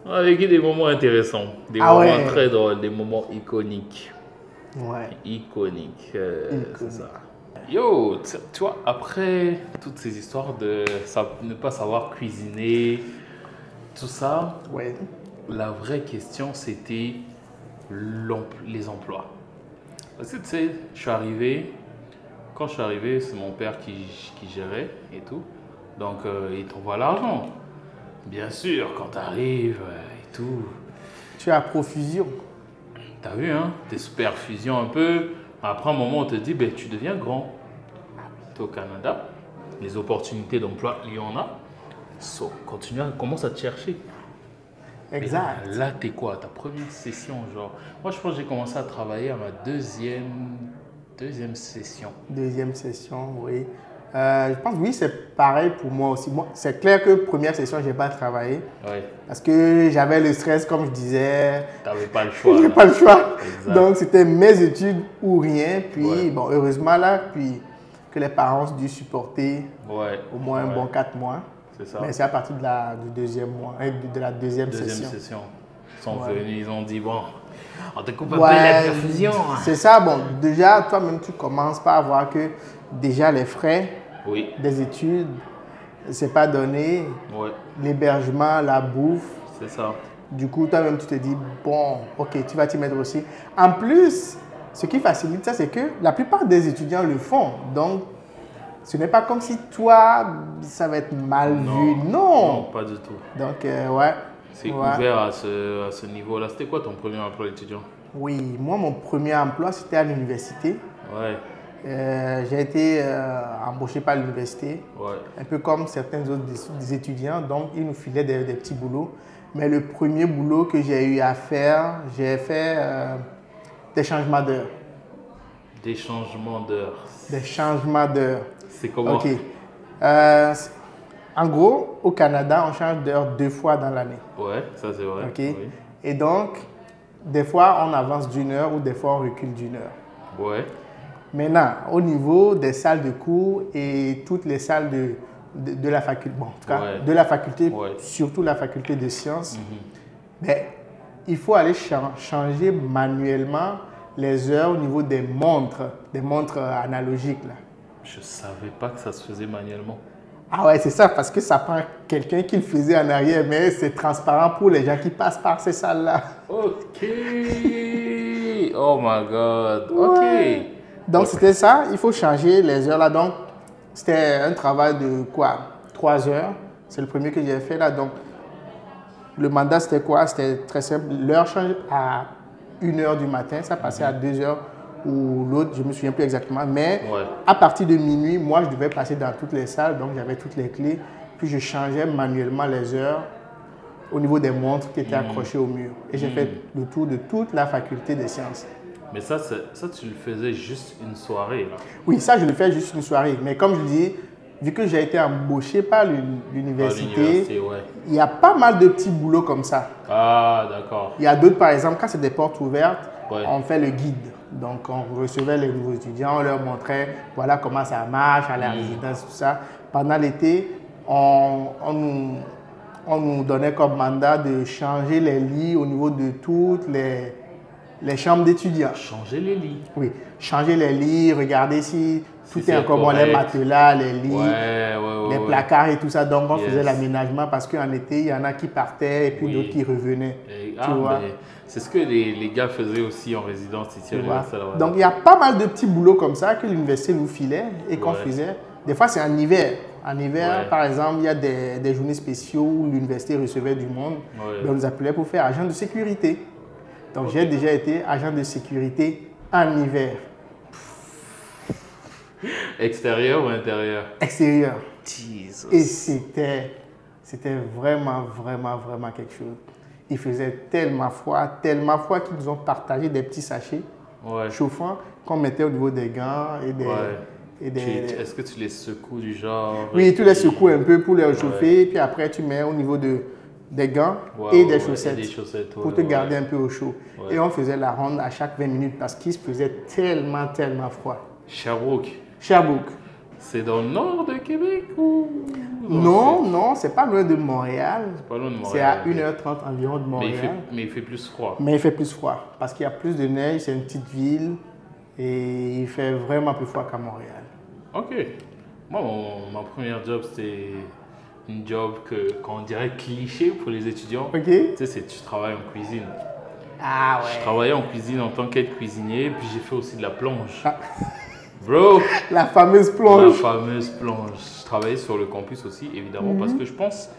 Speaker 1: on a vécu des moments intéressants, des moments très drôles, des moments iconiques.
Speaker 2: Ouais.
Speaker 1: Iconiques. C'est ça. Yo, tu vois, après toutes ces histoires de ne pas savoir cuisiner, tout ça, la vraie question c'était les emplois. Parce que tu sais, quand je suis arrivé, c'est mon père qui gérait et tout. Donc, il t'envoie l'argent. Bien sûr, quand tu arrives et tout.
Speaker 2: Tu as à profusion.
Speaker 1: T'as vu, hein? T'es superfusion un peu. Après un moment, on te dit, ben, tu deviens grand. T'es au Canada. Les opportunités d'emploi, il y en a. Commence à te chercher.
Speaker 2: Exact.
Speaker 1: Et là, t'es quoi? Ta première session, genre. Moi, je pense que j'ai commencé à travailler à ma deuxième session.
Speaker 2: Deuxième session, oui. Je pense oui, c'est pareil pour moi aussi. Moi, c'est clair que première session, je n'ai pas travaillé.
Speaker 1: Oui.
Speaker 2: Parce que j'avais le stress, comme je disais.
Speaker 1: Tu n'avais pas le choix.
Speaker 2: Je n'avais pas le choix.
Speaker 1: Exact.
Speaker 2: Donc, c'était mes études ou rien. Puis, bon, heureusement, là, puis que les parents ont dû supporter au moins un bon 4 mois.
Speaker 1: C'est ça.
Speaker 2: Mais c'est à partir du deuxième mois, de la deuxième session.
Speaker 1: Ils sont venus, ils ont dit, bon, on te coupe un peu la perfusion.
Speaker 2: C'est ça, bon, déjà, toi-même, tu commences par voir que déjà les frais des études, c'est pas donné. L'hébergement, la bouffe.
Speaker 1: C'est ça.
Speaker 2: Du coup, toi-même, tu te dis, bon, ok, tu vas t'y mettre aussi. En plus, ce qui facilite ça, c'est que la plupart des étudiants le font. Donc, ce n'est pas comme si toi, ça va être mal vu.
Speaker 1: Non, pas du tout.
Speaker 2: Donc,
Speaker 1: C'est ouvert à ce niveau-là. C'était quoi ton premier emploi étudiant?
Speaker 2: Oui, moi, mon premier emploi, c'était à l'université. J'ai été embauché par l'université, un peu comme certains autres des étudiants. Donc, ils nous filaient des petits boulots. Mais le premier boulot que j'ai eu à faire, j'ai fait des changements d'heures.
Speaker 1: Des changements d'heures.
Speaker 2: Des changements d'heures.
Speaker 1: C'est comment?
Speaker 2: Ok. En gros, au Canada, on change d'heure 2 fois dans l'année.
Speaker 1: Ouais, ça c'est vrai.
Speaker 2: OK?
Speaker 1: Oui.
Speaker 2: Et donc, des fois, on avance d'1 heure ou des fois, on recule d'1 heure.
Speaker 1: Ouais.
Speaker 2: Maintenant, au niveau des salles de cours et toutes les salles de la faculté, bon, en tout cas,
Speaker 1: Ouais.
Speaker 2: de la faculté,
Speaker 1: Ouais.
Speaker 2: surtout la faculté de sciences, ben, il faut aller changer manuellement les heures au niveau des montres analogiques. Là.
Speaker 1: Je savais pas que ça se faisait manuellement.
Speaker 2: Ah ouais, c'est ça, parce que ça prend quelqu'un qui le faisait en arrière, mais c'est transparent pour les gens qui passent par ces salles-là.
Speaker 1: Ok. Oh my God. Ok.
Speaker 2: Ouais. Donc, c'était ça, il faut changer les heures là. Donc, c'était un travail de quoi? 3 heures. C'est le premier que j'ai fait là. Donc, le mandat, c'était quoi? C'était très simple. L'heure change à 1 heure du matin, ça passait à 2 heures ou l'autre, je ne me souviens plus exactement. Mais
Speaker 1: Ouais.
Speaker 2: à partir de minuit, moi, je devais passer dans toutes les salles, donc j'avais toutes les clés. Puis je changeais manuellement les heures au niveau des montres qui étaient accrochées au mur. Et j'ai fait le tour de toute la faculté des sciences.
Speaker 1: Mais ça, tu le faisais juste une soirée, là.
Speaker 2: Oui, ça, je le fais juste une soirée. Mais comme je dis, vu que j'ai été embauché par
Speaker 1: À
Speaker 2: l'université,
Speaker 1: l'université, ouais.
Speaker 2: il y a pas mal de petits boulots comme ça.
Speaker 1: Ah, d'accord.
Speaker 2: Il y a d'autres, par exemple, quand c'est des portes ouvertes,
Speaker 1: Ouais.
Speaker 2: on fait le guide. Donc, on recevait les nouveaux étudiants, on leur montrait voilà comment ça marche à la résidence, tout ça. Pendant l'été, on nous donnait comme mandat de changer les lits au niveau de toutes les chambres d'étudiants.
Speaker 1: Changer les lits.
Speaker 2: Oui, changer les lits, regarder si tout
Speaker 1: c'est
Speaker 2: est encore bon, les
Speaker 1: correct.
Speaker 2: matelas, les lits,
Speaker 1: Ouais.
Speaker 2: les placards et tout ça. Donc, on
Speaker 1: Yes.
Speaker 2: faisait l'aménagement parce qu'en été, il y en a qui partaient et puis
Speaker 1: Oui.
Speaker 2: d'autres qui revenaient. Tu vois?
Speaker 1: Mais c'est ce que les gars faisaient aussi en résidence ici à
Speaker 2: Tu vois.
Speaker 1: l'université. là, ouais.
Speaker 2: Donc, il y a pas mal de petits boulots comme ça que l'université nous filait et qu'on
Speaker 1: Ouais.
Speaker 2: faisait. Des fois, c'est en hiver. En hiver,
Speaker 1: Ouais.
Speaker 2: par exemple, il y a des journées spéciaux où l'université recevait du monde.
Speaker 1: Ouais.
Speaker 2: Ben, on nous appelait pour faire agent de sécurité. Donc, j'ai déjà été agent de sécurité en hiver.
Speaker 1: Extérieur ou intérieur?
Speaker 2: Extérieur.
Speaker 1: Jesus.
Speaker 2: Et c'était vraiment quelque chose. Il faisait tellement froid qu'ils nous ont partagé des petits sachets
Speaker 1: Ouais.
Speaker 2: chauffants qu'on mettait au niveau des gants et des...
Speaker 1: Ouais.
Speaker 2: et des-
Speaker 1: Est-ce que tu les secoues du genre?
Speaker 2: Oui, tu les secoues un peu pour les réchauffer, puis après tu mets au niveau des gants
Speaker 1: Ouais,
Speaker 2: et
Speaker 1: ouais,
Speaker 2: des
Speaker 1: ouais,
Speaker 2: chaussettes,
Speaker 1: et des chaussettes,
Speaker 2: pour
Speaker 1: ouais,
Speaker 2: te
Speaker 1: ouais.
Speaker 2: garder un peu au chaud.
Speaker 1: Ouais.
Speaker 2: Et on faisait la ronde à chaque 20 minutes parce qu'il se faisait tellement froid.
Speaker 1: Sherbrooke,
Speaker 2: Sherbrooke.
Speaker 1: c'est dans le nord de Québec ou?
Speaker 2: Non, c'est pas loin de Montréal.
Speaker 1: Pas loin de Montréal.
Speaker 2: C'est à 1h30 environ de Montréal.
Speaker 1: Mais il fait plus froid.
Speaker 2: Mais il fait plus froid parce qu'il y a plus de neige, c'est une petite ville et il fait vraiment plus froid qu'à Montréal.
Speaker 1: Ok. Moi, ma première job, c'était une job qu'on dirait cliché pour les étudiants.
Speaker 2: Ok?
Speaker 1: Tu sais, tu travailles en cuisine.
Speaker 2: Ah
Speaker 1: Je travaillais en cuisine en tant qu'aide cuisinier, puis j'ai fait aussi de la plonge.
Speaker 2: Ah.
Speaker 1: Bro,
Speaker 2: La fameuse
Speaker 1: la
Speaker 2: plonge.
Speaker 1: fameuse plonge. Je travaillais sur le campus aussi, évidemment, parce que je pense,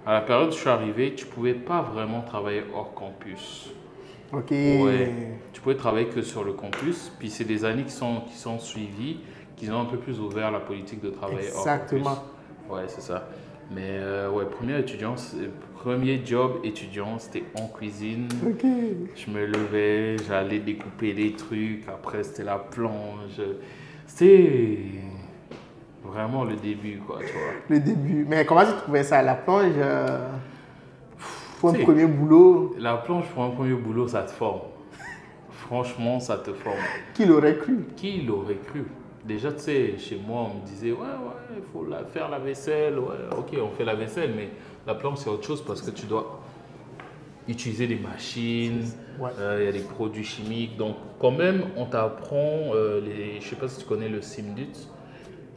Speaker 1: à la période où je suis arrivé, tu pouvais pas vraiment travailler hors campus.
Speaker 2: Ok.
Speaker 1: Ouais. Tu pouvais travailler que sur le campus, puis c'est des années qui sont suivies, qu'ils ont un peu plus ouvert la politique de travail
Speaker 2: Exactement.
Speaker 1: hors campus. Ouais, c'est ça. Mais ouais, premier job étudiant, c'était en cuisine.
Speaker 2: Ok.
Speaker 1: Je me levais, j'allais découper des trucs, après c'était la plonge. C'était vraiment le début, quoi, tu vois.
Speaker 2: Le début. Mais comment tu trouvais ça, la plonge pour un
Speaker 1: Si.
Speaker 2: premier boulot?
Speaker 1: La plonge pour un premier boulot, ça te forme. Franchement, ça te forme.
Speaker 2: Qui l'aurait cru?
Speaker 1: Qui l'aurait cru? Déjà, tu sais, chez moi, on me disait, ouais, il faut faire la vaisselle. Ouais, ok, on fait la vaisselle, mais la plonge, c'est autre chose parce que tu dois utiliser des machines,
Speaker 2: Ouais.
Speaker 1: il y a des produits chimiques. Donc, quand même, on t'apprend, je sais pas si tu connais le SIMDUT.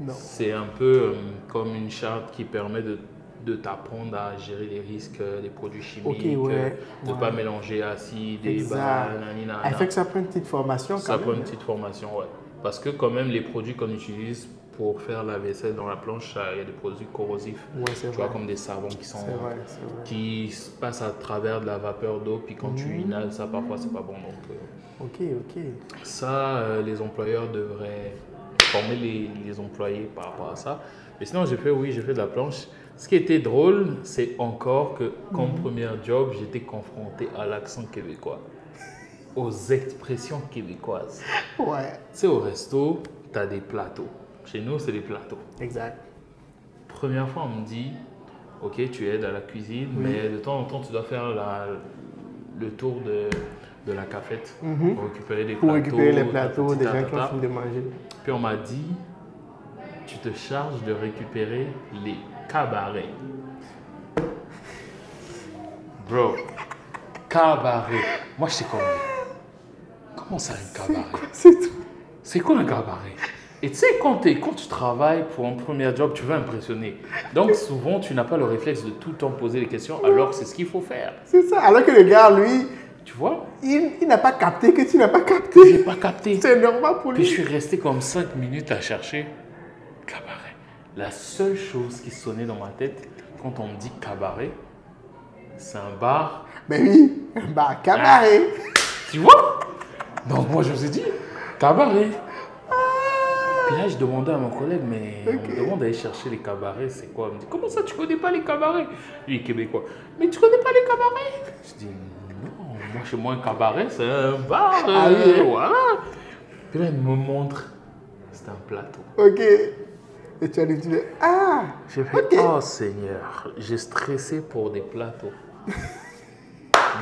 Speaker 2: Non.
Speaker 1: C'est un peu comme une charte qui permet de t'apprendre à gérer les risques des produits chimiques,
Speaker 2: Ok, ouais,
Speaker 1: de ne
Speaker 2: ouais.
Speaker 1: pas mélanger acide et
Speaker 2: Exact.
Speaker 1: nanana.
Speaker 2: Elle fait que ça prend une petite formation
Speaker 1: Ça
Speaker 2: quand
Speaker 1: prend
Speaker 2: même.
Speaker 1: une petite formation, ouais. Parce que quand même, les produits qu'on utilise pour faire la vaisselle dans la planche, il y a des produits corrosifs.
Speaker 2: Ouais, c'est
Speaker 1: Tu vois,
Speaker 2: vrai.
Speaker 1: comme des savons qui sont
Speaker 2: C'est vrai, c'est vrai.
Speaker 1: qui passent à travers de la vapeur d'eau, puis quand tu inhales ça, parfois, c'est pas bon. Donc,
Speaker 2: Ok.
Speaker 1: ça, les employeurs devraient former les employés par rapport à ça. Mais sinon, j'ai fait de la planche. Ce qui était drôle, c'est encore que comme premier job, j'étais confronté à l'accent québécois, aux expressions québécoises.
Speaker 2: Ouais,
Speaker 1: Tu sais, au resto, tu as des plateaux. Chez nous, c'est des plateaux.
Speaker 2: exact.
Speaker 1: Première fois, on me dit Ok, tu aides à la cuisine, mais de temps en temps, tu dois faire le tour de la cafette pour récupérer des
Speaker 2: Pour
Speaker 1: plateaux.
Speaker 2: récupérer les plateaux des gens qui ont
Speaker 1: tatata.
Speaker 2: fini de manger.
Speaker 1: Puis on m'a dit, tu te charges de récupérer les cabarets. Bro, cabaret. Moi, je sais comment ça, un cabaret?
Speaker 2: C'est tout.
Speaker 1: C'est quoi un cabaret? Et tu sais, quand tu travailles pour un premier job, tu veux impressionner. Donc souvent, tu n'as pas le réflexe de tout le temps poser les questions, alors que c'est ce qu'il faut faire.
Speaker 2: C'est ça. Alors que le gars, lui,
Speaker 1: Tu vois?
Speaker 2: il n'a pas capté que tu n'as pas capté.
Speaker 1: J'ai pas capté.
Speaker 2: C'est normal pour
Speaker 1: Puis
Speaker 2: lui.
Speaker 1: je suis resté comme 5 minutes à chercher cabaret. La seule chose qui sonnait dans ma tête, quand on me dit cabaret, c'est un bar.
Speaker 2: Mais oui, bah, cabaret.
Speaker 1: Tu vois? Donc moi, je me suis dit, cabaret. Puis là, je demandais à mon collègue, mais on me demande d'aller chercher les cabarets, c'est quoi? Il me dit, comment ça, tu connais pas les cabarets? Lui, il est québécois. Mais tu connais pas les cabarets? Je dis, non, moi, chez moi, un cabaret, c'est un bar.
Speaker 2: Ah oui.
Speaker 1: Voilà. Puis là, il me montre, c'est un plateau.
Speaker 2: Ok. Et tu as dit, ah,
Speaker 1: J'ai fait,
Speaker 2: ok.
Speaker 1: oh Seigneur, j'ai stressé pour des plateaux.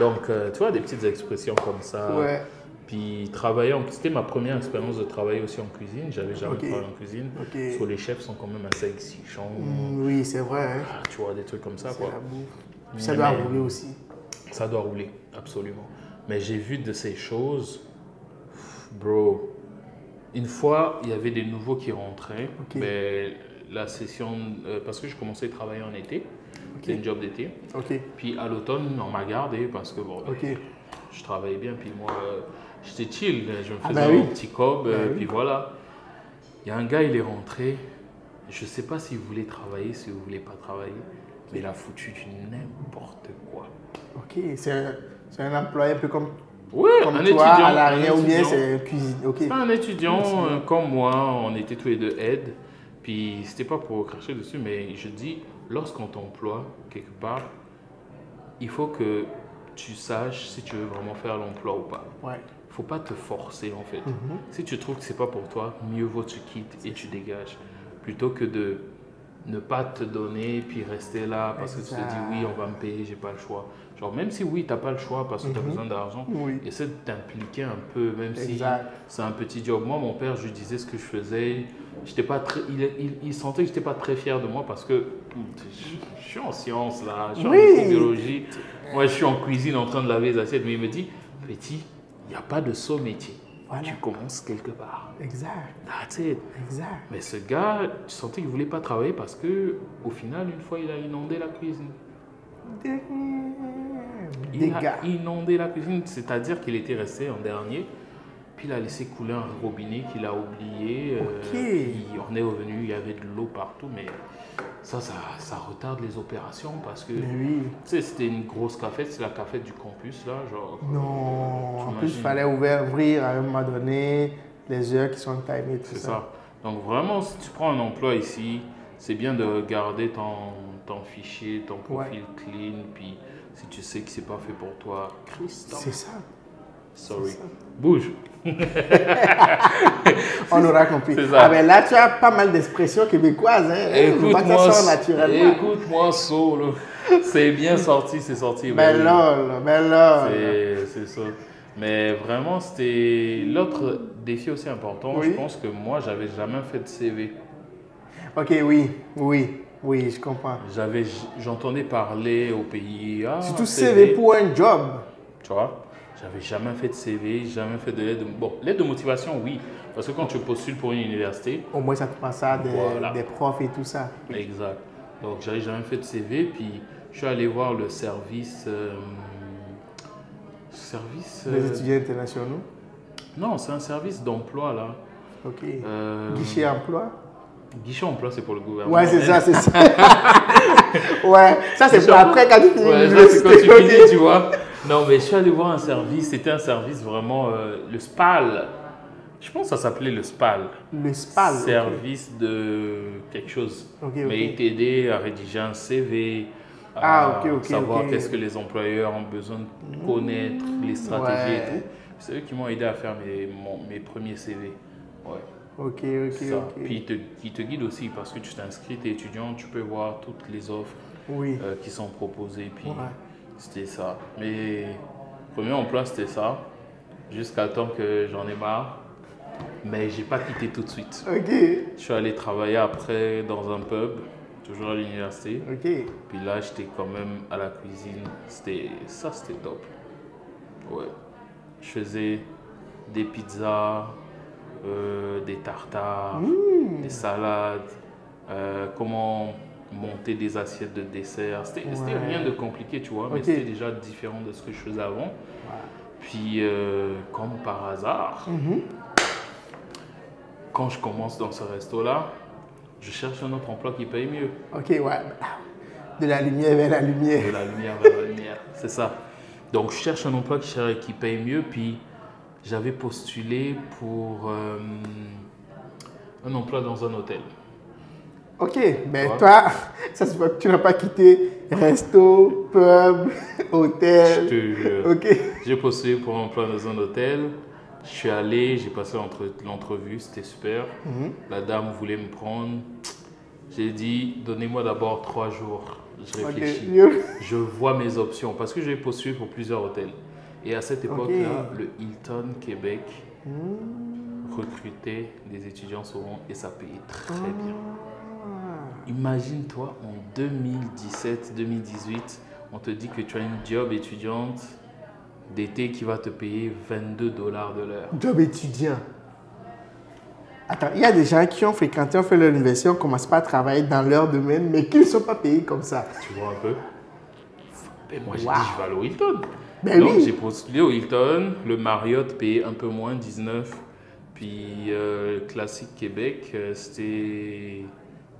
Speaker 1: Donc, tu vois, des petites expressions comme ça.
Speaker 2: Ouais.
Speaker 1: Puis travailler c'était ma première expérience de travailler aussi en cuisine. J'avais jamais travaillé en cuisine.
Speaker 2: Ok.
Speaker 1: Parce que les chefs sont quand même assez exigeants.
Speaker 2: Oui, c'est vrai. Hein.
Speaker 1: Ah, tu vois, des trucs comme ça,
Speaker 2: C'est
Speaker 1: quoi.
Speaker 2: la bouffe. Puis ça doit rouler aussi.
Speaker 1: Ça doit rouler, absolument. Mais j'ai vu de ces choses, bro. Une fois, il y avait des nouveaux qui rentraient.
Speaker 2: Ok.
Speaker 1: Mais la session, parce que je commençais à travailler en été. C'était une job d'été.
Speaker 2: Ok.
Speaker 1: Puis à l'automne, on m'a gardé parce que bon,
Speaker 2: Ok.
Speaker 1: je travaillais bien. Puis moi, j'étais chill. Je me faisais
Speaker 2: bah oui.
Speaker 1: un petit cob.
Speaker 2: oui.
Speaker 1: Puis voilà. Il y a un gars, il est rentré. Je ne sais pas s'il voulait travailler, s'il ne voulait pas travailler. Mais il a foutu du n'importe quoi.
Speaker 2: Ok. C'est un employé un peu comme
Speaker 1: Ouais,
Speaker 2: Comme
Speaker 1: un
Speaker 2: toi,
Speaker 1: étudiant.
Speaker 2: à l'arrière,
Speaker 1: un
Speaker 2: ou bien
Speaker 1: étudiant.
Speaker 2: c'est cuisine. Ok.
Speaker 1: C'est pas un étudiant comme moi, on était tous les deux aides. Puis c'était pas pour cracher dessus, mais je dis, lorsqu'on t'emploie quelque part, il faut que tu saches si tu veux vraiment faire l'emploi ou pas.
Speaker 2: Ouais.
Speaker 1: Il faut pas te forcer en fait. Si tu trouves que c'est pas pour toi, mieux vaut tu quittes et tu dégages. Plutôt que de ne pas te donner puis rester là parce que tu te dis oui, on va me payer, j'ai pas le choix. Genre même si oui, tu n'as pas le choix parce que tu as besoin d'argent,
Speaker 2: Oui.
Speaker 1: essaie de t'impliquer un peu, même si
Speaker 2: Exact.
Speaker 1: c'est un petit job. Moi, mon père, je lui disais ce que je faisais. J'étais pas très, il sentait que je n'étais pas très fier de moi parce que je suis en sciences là, je suis
Speaker 2: Oui.
Speaker 1: en microbiologie. Moi, je suis en cuisine en train de laver les assiettes, mais il me dit, petit, il n'y a pas de saut métier.
Speaker 2: Voilà.
Speaker 1: Tu commences quelque part.
Speaker 2: Exact.
Speaker 1: That's it.
Speaker 2: Exact.
Speaker 1: Mais ce gars, tu sentais qu'il ne voulait pas travailler parce que au final, une fois, il a inondé la cuisine. Il
Speaker 2: Dégâts.
Speaker 1: a inondé la cuisine, c'est-à-dire qu'il était resté en dernier. Puis il a laissé couler un robinet qu'il a oublié. Puis on est revenu, il y avait de l'eau partout, mais ça retarde les opérations parce que
Speaker 2: Mais oui.
Speaker 1: tu sais, c'était une grosse cafette, c'est la cafette du campus là, genre.
Speaker 2: Non. En plus, il
Speaker 1: T'imagines.
Speaker 2: fallait ouvrir à un moment donné les heures qui sont timées, tout
Speaker 1: C'est
Speaker 2: ça.
Speaker 1: ça. Donc vraiment, si tu prends un emploi ici, c'est bien de garder ton fichier, ton profil clean, puis si tu sais que c'est pas fait pour toi, Christ,
Speaker 2: C'est ça.
Speaker 1: sorry.
Speaker 2: c'est ça.
Speaker 1: Bouge.
Speaker 2: On aura compris.
Speaker 1: C'est ça.
Speaker 2: Ah ben là, tu as pas mal d'expressions québécoises. Hein. Ça sort naturellement.
Speaker 1: Écoute-moi, solo. C'est bien sorti, c'est sorti.
Speaker 2: Ben
Speaker 1: oui.
Speaker 2: lol, ben lol.
Speaker 1: C'est ça. Mais vraiment, c'était l'autre défi aussi important.
Speaker 2: Oui.
Speaker 1: Je pense que moi, j'avais jamais fait de CV.
Speaker 2: Ok, oui, je comprends.
Speaker 1: J'entendais parler au pays. Ah,
Speaker 2: Surtout CV pour un job.
Speaker 1: Tu vois, j'avais jamais fait de CV, jamais fait de l'aide. Bon, l'aide de motivation, oui. Parce que quand tu postules pour une université.
Speaker 2: Au moins, ça te passe ça,
Speaker 1: Voilà.
Speaker 2: des profs et tout ça.
Speaker 1: Exact. Donc, j'avais jamais fait de CV. Puis, je suis allé voir le service.
Speaker 2: Des étudiants internationaux.
Speaker 1: Non, c'est un service d'emploi, là.
Speaker 2: Ok.
Speaker 1: Euh,
Speaker 2: Guichet emploi.
Speaker 1: Guichet emploi, c'est pour le gouvernement.
Speaker 2: Ouais, c'est ça, c'est ça. Ouais, ça c'est pour après quand tu finis
Speaker 1: Ouais, ça, c'est
Speaker 2: l'université.
Speaker 1: quand tu
Speaker 2: ok.
Speaker 1: finis, tu vois. Non, mais je suis allé voir un service. C'était un service vraiment. Le SPAL. Je pense que ça s'appelait le SPAL.
Speaker 2: Le SPAL. ok.
Speaker 1: Service de quelque chose.
Speaker 2: Ok,
Speaker 1: Mais
Speaker 2: ok.
Speaker 1: il t'aidait à rédiger un CV, à
Speaker 2: ok,
Speaker 1: savoir
Speaker 2: ok.
Speaker 1: qu'est-ce que les employeurs ont besoin de connaître, les stratégies
Speaker 2: Ouais.
Speaker 1: et tout. C'est eux qui m'ont aidé à faire mes premiers CV. Ouais.
Speaker 2: Ok,
Speaker 1: Ça.
Speaker 2: ok.
Speaker 1: Puis il te guide aussi parce que tu t'inscris, tu es étudiant, tu peux voir toutes les offres
Speaker 2: Oui.
Speaker 1: qui sont proposées. Puis
Speaker 2: Ouais.
Speaker 1: c'était ça. Mais premier emploi, c'était ça. Jusqu'à temps que j'en ai marre. Mais j'ai pas quitté tout de suite.
Speaker 2: Ok.
Speaker 1: Je suis allé travailler après dans un pub, toujours à l'université.
Speaker 2: Ok.
Speaker 1: Puis là, j'étais quand même à la cuisine. C'était top. Ouais. Je faisais des pizzas, des tartares, des salades, comment monter des assiettes de dessert. C'était rien de compliqué, tu vois, mais c'était déjà différent de ce que je faisais avant. Puis, comme par hasard, quand je commence dans ce resto-là, je cherche un autre emploi qui paye mieux.
Speaker 2: Ok, ouais. De la lumière vers la lumière.
Speaker 1: De la lumière vers la lumière, c'est ça. Donc, je cherche un emploi qui paye mieux. Puis, j'avais postulé pour un emploi dans un hôtel.
Speaker 2: Ok, mais toi, ça se voit que tu n'as pas quitté resto, pub, hôtel.
Speaker 1: Je te jure.
Speaker 2: Ok.
Speaker 1: J'ai postulé pour un emploi dans un hôtel. Je suis allé, j'ai passé l'entrevue, c'était super. La dame voulait me prendre. J'ai dit, donnez-moi d'abord 3 jours. Je réfléchis. Je vois mes options parce que j'ai postulé pour plusieurs hôtels. Et à cette époque-là, le Hilton Québec recrutait des étudiants souvent et ça payait très bien. Imagine-toi, en 2017-2018, on te dit que tu as une job étudiante d'été qui va te payer 22 $ de l'heure.
Speaker 2: Job étudiant. Attends, il y a des gens qui ont fréquenté, ont fait leur université, on ne commence pas à travailler dans leur domaine, mais qui ne sont pas payés comme ça.
Speaker 1: Tu vois un peu? Et moi, j'ai dit, je vais aller au Hilton.
Speaker 2: Ben
Speaker 1: donc,
Speaker 2: oui.
Speaker 1: j'ai postulé au Hilton. Le Marriott payait un peu moins, 19. Puis, Classique Québec, c'était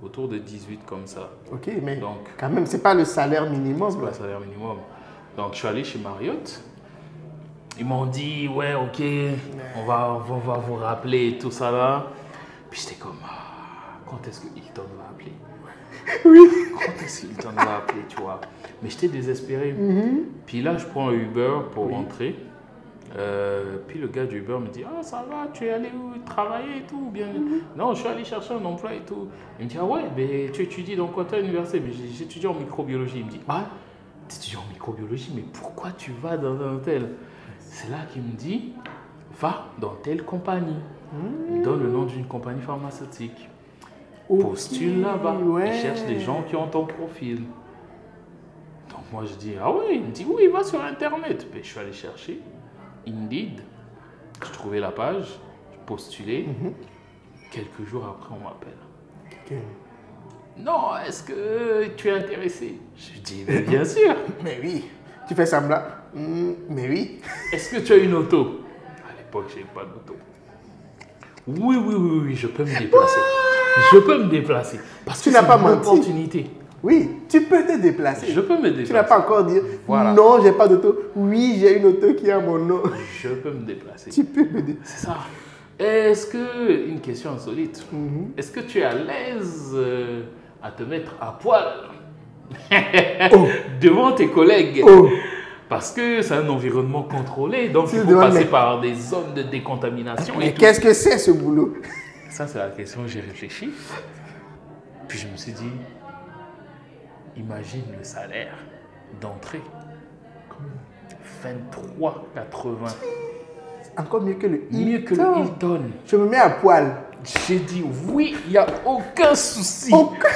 Speaker 1: autour de 18 comme ça.
Speaker 2: Ok, mais
Speaker 1: Donc,
Speaker 2: quand même, ce n'est pas le salaire minimum.
Speaker 1: c'est pas le salaire minimum. Donc, je suis allé chez Marriott. Ils m'ont dit, ouais, ok, on va vous rappeler et tout ça là. Puis j'étais comme, quand est-ce que Hilton va appeler?
Speaker 2: Oui.
Speaker 1: Quand est-ce que Hilton va appeler, tu vois? Mais j'étais désespéré. Puis là, je prends un Uber pour rentrer. Puis le gars du Uber me dit, ça va, tu es allé où travailler et tout bien? Non, je suis allé chercher un emploi et tout. Il me dit, ouais, mais tu étudies dans quoi? Tu es à l'université? Mais j'étudie en microbiologie. Il me dit, tu étudies en microbiologie, mais pourquoi tu vas dans un hôtel? C'est là qu'il me dit, va dans telle compagnie. Il me donne le nom d'une compagnie pharmaceutique. Postule là-bas. Il cherche des gens qui ont ton profil. Donc moi je dis, ouais. Il me dit, oui, va sur Internet. Ben, je suis allé chercher Indeed. Je trouvais la page, je postulais. Quelques jours après, on m'appelle. Non, est-ce que tu es intéressé? Je dis, mais bien sûr.
Speaker 2: Mais oui. Tu fais semblant. Mais oui.
Speaker 1: Est-ce que tu as une auto? À l'époque, je n'avais pas d'auto. Oui, je peux me déplacer. Je peux me déplacer. Parce que
Speaker 2: tu n'as pas
Speaker 1: une
Speaker 2: menti.
Speaker 1: opportunité.
Speaker 2: Oui, tu peux te déplacer.
Speaker 1: Je peux me déplacer.
Speaker 2: Tu n'as pas encore dit,
Speaker 1: Voilà.
Speaker 2: non, j'ai pas d'auto. Oui, j'ai une auto qui a mon nom.
Speaker 1: Je peux me déplacer.
Speaker 2: Tu peux me déplacer.
Speaker 1: C'est ça. Est-ce que, une question insolite, est-ce que tu es à l'aise à te mettre à poil devant tes collègues? Parce que c'est un environnement contrôlé, donc il faut passer par des zones de décontamination.
Speaker 2: Mais qu'est-ce que c'est ce boulot?
Speaker 1: Ça, c'est la question que j'ai réfléchi. Puis je me suis dit, imagine le salaire d'entrée. 23,80.
Speaker 2: Encore mieux que le Hilton.
Speaker 1: Mieux que le Hilton.
Speaker 2: Je me mets à poil.
Speaker 1: J'ai dit oui, il n'y a aucun souci.
Speaker 2: Aucun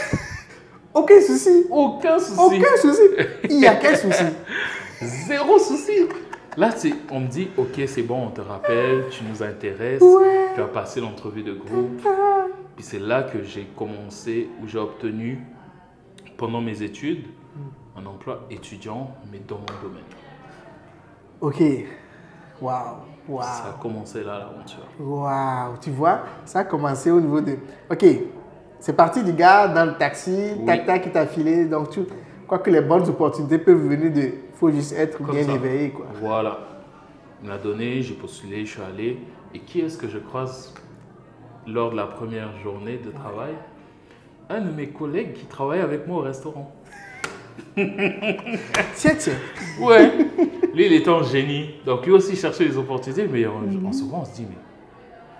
Speaker 2: souci.
Speaker 1: Aucun souci.
Speaker 2: Aucun souci. Il n'y a qu'un souci.
Speaker 1: Zéro souci. Là, on me dit, ok, c'est bon, on te rappelle, tu nous intéresses, tu as passé l'entrevue de groupe. Puis c'est là que j'ai commencé, où j'ai obtenu, pendant mes études, un emploi étudiant, mais dans mon domaine.
Speaker 2: Ok. Waouh.
Speaker 1: Ça a commencé là, l'aventure.
Speaker 2: Waouh. Tu vois, ça a commencé au niveau de... Ok. C'est parti du gars dans le taxi, tac, qui t'a filé. Donc, quoique les bonnes opportunités peuvent venir de... Il faut juste être comme bien ça. Éveillé, quoi.
Speaker 1: Voilà. Il m'a donné, j'ai postulé, je suis allé. Et qui est-ce que je croise lors de la première journée de travail? Un de mes collègues qui travaille avec moi au restaurant.
Speaker 2: Tiens.
Speaker 1: Ouais. Lui, il était en génie. Donc, lui aussi cherchait des opportunités. Mais souvent, on se dit, mais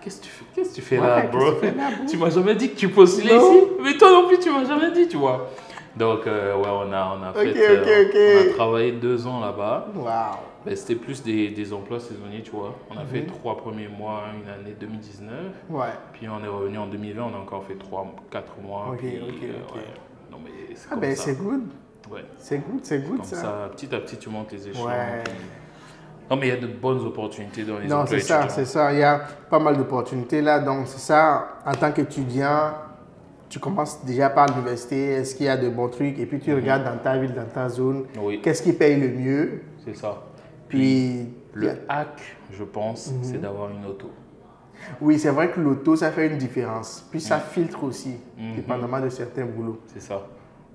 Speaker 1: Qu'est-ce que tu fais
Speaker 2: Ouais,
Speaker 1: là,
Speaker 2: qu'est-ce
Speaker 1: bro?
Speaker 2: que tu fais là, bro?
Speaker 1: Tu m'as jamais dit que tu postulais
Speaker 2: Non.
Speaker 1: ici. Mais toi non plus, tu m'as jamais dit, tu vois. Donc, ouais, on a fait, on a travaillé 2 ans là-bas.
Speaker 2: Waouh.
Speaker 1: Ben, c'était plus des emplois saisonniers, tu vois. On a fait 3 premiers mois, une année 2019.
Speaker 2: Ouais.
Speaker 1: Puis on est revenu en 2020, on a encore fait 4 mois.
Speaker 2: Ok,
Speaker 1: puis,
Speaker 2: ok.
Speaker 1: ouais. Non, mais c'est
Speaker 2: Ah
Speaker 1: comme
Speaker 2: ben
Speaker 1: ça.
Speaker 2: c'est good.
Speaker 1: Ouais.
Speaker 2: C'est good
Speaker 1: Comme ça, petit à petit, tu montes les échelons.
Speaker 2: Ouais.
Speaker 1: puis- Non, mais il y a de bonnes opportunités dans les
Speaker 2: Non,
Speaker 1: emplois
Speaker 2: c'est ça,
Speaker 1: étudiants.
Speaker 2: c'est ça. Il y a pas mal d'opportunités là. Donc, c'est ça. En tant qu'étudiant, tu commences déjà par l'université. Est-ce qu'il y a de bons trucs? Et puis, tu regardes dans ta ville, dans ta zone,
Speaker 1: Oui.
Speaker 2: qu'est-ce qui paye le mieux?
Speaker 1: C'est ça.
Speaker 2: Puis,
Speaker 1: Le hack, je pense, c'est d'avoir une auto.
Speaker 2: oui, c'est vrai que l'auto, ça fait une différence. Puis, ça filtre aussi, dépendamment de certains boulots.
Speaker 1: C'est ça.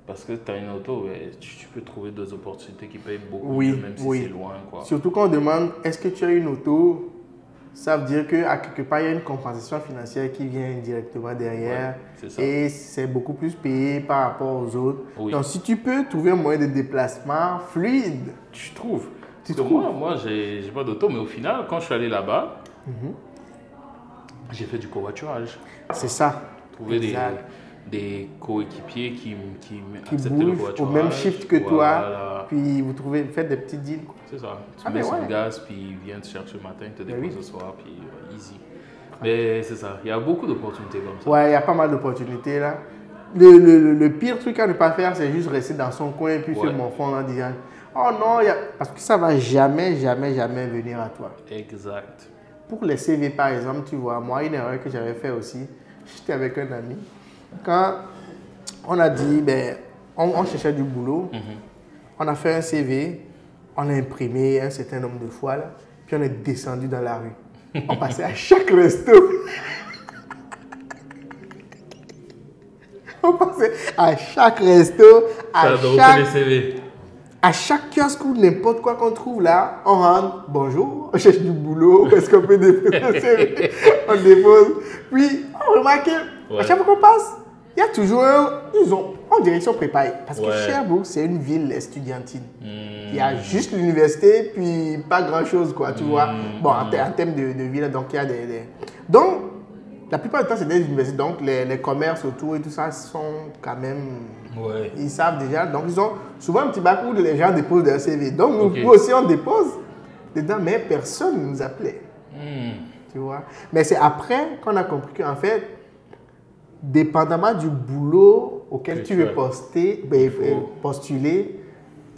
Speaker 1: Parce que tu as une auto, ouais, tu peux trouver des opportunités qui payent beaucoup
Speaker 2: Oui,
Speaker 1: mieux, même si
Speaker 2: oui.
Speaker 1: c'est loin, quoi.
Speaker 2: Surtout quand on demande est-ce que tu as une auto, ça veut dire qu'à quelque part, il y a une compensation financière qui vient directement derrière.
Speaker 1: Ouais, c'est ça.
Speaker 2: Et c'est beaucoup plus payé par rapport aux autres.
Speaker 1: Oui.
Speaker 2: Donc, si tu peux trouver un moyen de déplacement fluide,
Speaker 1: Tu trouves.
Speaker 2: Tu
Speaker 1: Parce que moi, j'ai pas d'auto, mais au final, quand je suis allé là-bas, j'ai fait du covoiturage.
Speaker 2: c'est ça.
Speaker 1: Trouver
Speaker 2: Exact.
Speaker 1: des coéquipiers qui
Speaker 2: Qui
Speaker 1: acceptent le
Speaker 2: bougent au
Speaker 1: covoiturage.
Speaker 2: même shift que toi.
Speaker 1: Voilà.
Speaker 2: Puis, vous faites des petits deals. Quoi.
Speaker 1: C'est ça. Tu
Speaker 2: Ah,
Speaker 1: mets
Speaker 2: mais
Speaker 1: son
Speaker 2: ouais.
Speaker 1: gaz, puis ils viennent te chercher le matin, ils te
Speaker 2: Ben
Speaker 1: déposent
Speaker 2: oui.
Speaker 1: le soir, puis easy. Mais c'est ça. Il y a beaucoup d'opportunités comme ça.
Speaker 2: Ouais, il y a pas mal d'opportunités là. Le pire truc à ne pas faire, c'est juste rester dans son coin et puis
Speaker 1: Ouais.
Speaker 2: se morfondre en disant oh non, parce que ça va jamais venir à toi.
Speaker 1: Exact.
Speaker 2: Pour les CV par exemple, tu vois, moi, une erreur que j'avais fait aussi, j'étais avec un ami. Quand on a dit, ben, on cherchait du boulot, on a fait un CV, on l'a imprimé un certain nombre de fois, là, puis on est descendu dans la rue. On passait à chaque resto. On passait à chaque resto, à chaque kiosque ou n'importe quoi qu'on trouve là, on rentre, bonjour, on cherche du boulot, est-ce qu'on peut déposer un CV? On dépose. Puis, on remarque à chaque fois qu'on passe, il y a toujours en direction préparée. Parce que Sherbrooke, c'est une ville estudiantine. Il y a juste l'université, puis pas grand-chose, quoi, tu vois. Bon, en termes de ville, donc il y a des... Donc, la plupart du temps, c'est des universités. Donc, les commerces autour et tout ça sont quand même...
Speaker 1: Ouais.
Speaker 2: Ils savent déjà. Donc, ils ont souvent un petit bac où les gens déposent leur CV. Donc, nous aussi, on dépose dedans, mais personne ne nous appelait. Tu vois. Mais c'est après qu'on a compris qu'en fait, dépendamment du boulot auquel tu veux postuler,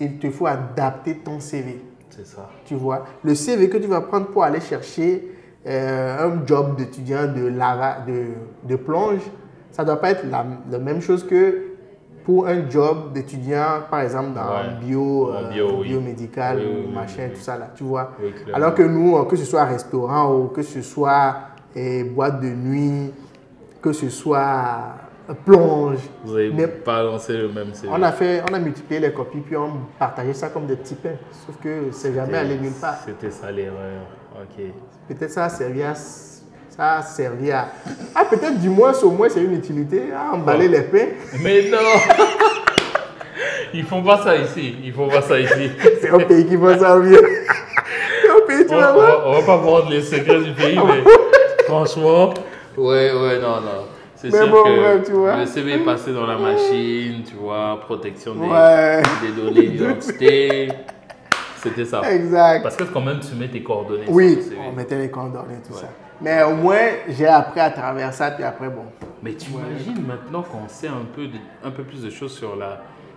Speaker 2: il te faut adapter ton CV.
Speaker 1: C'est ça.
Speaker 2: Tu vois. Le CV que tu vas prendre pour aller chercher un job d'étudiant de plonge, ça ne doit pas être la même chose que pour un job d'étudiant, par exemple, dans biomédical ou machin, tout ça là, tu vois.
Speaker 1: Oui,
Speaker 2: alors que nous, que ce soit restaurant ou que ce soit boîte de nuit, que ce soit plonge.
Speaker 1: Vous n'avez pas lancé le même CV.
Speaker 2: On a multiplié les copies puis on partageait ça comme des petits pains. Sauf que c'est jamais allé nulle part.
Speaker 1: C'était ça l'erreur. Ok.
Speaker 2: Peut-être ça a servi à... Ah, peut-être du moins, au moins, c'est une utilité à emballer les pains.
Speaker 1: Mais non. Ils font pas ça ici.
Speaker 2: C'est un pays qui va servir. C'est un pays, tu vas voir.
Speaker 1: On va pas vendre les secrets du pays, mais franchement, ouais, non. C'est sûr que
Speaker 2: tu vois.
Speaker 1: le CV est passé dans la machine, tu vois, protection des données d'identité. C'était ça.
Speaker 2: Exact.
Speaker 1: Parce que quand même, tu mets tes coordonnées.
Speaker 2: Oui,
Speaker 1: sur le CV.
Speaker 2: on mettait les coordonnées, tout ça. Mais au moins, j'ai appris à travers ça, puis après, bon.
Speaker 1: Mais tu imagines maintenant qu'on sait un peu plus de choses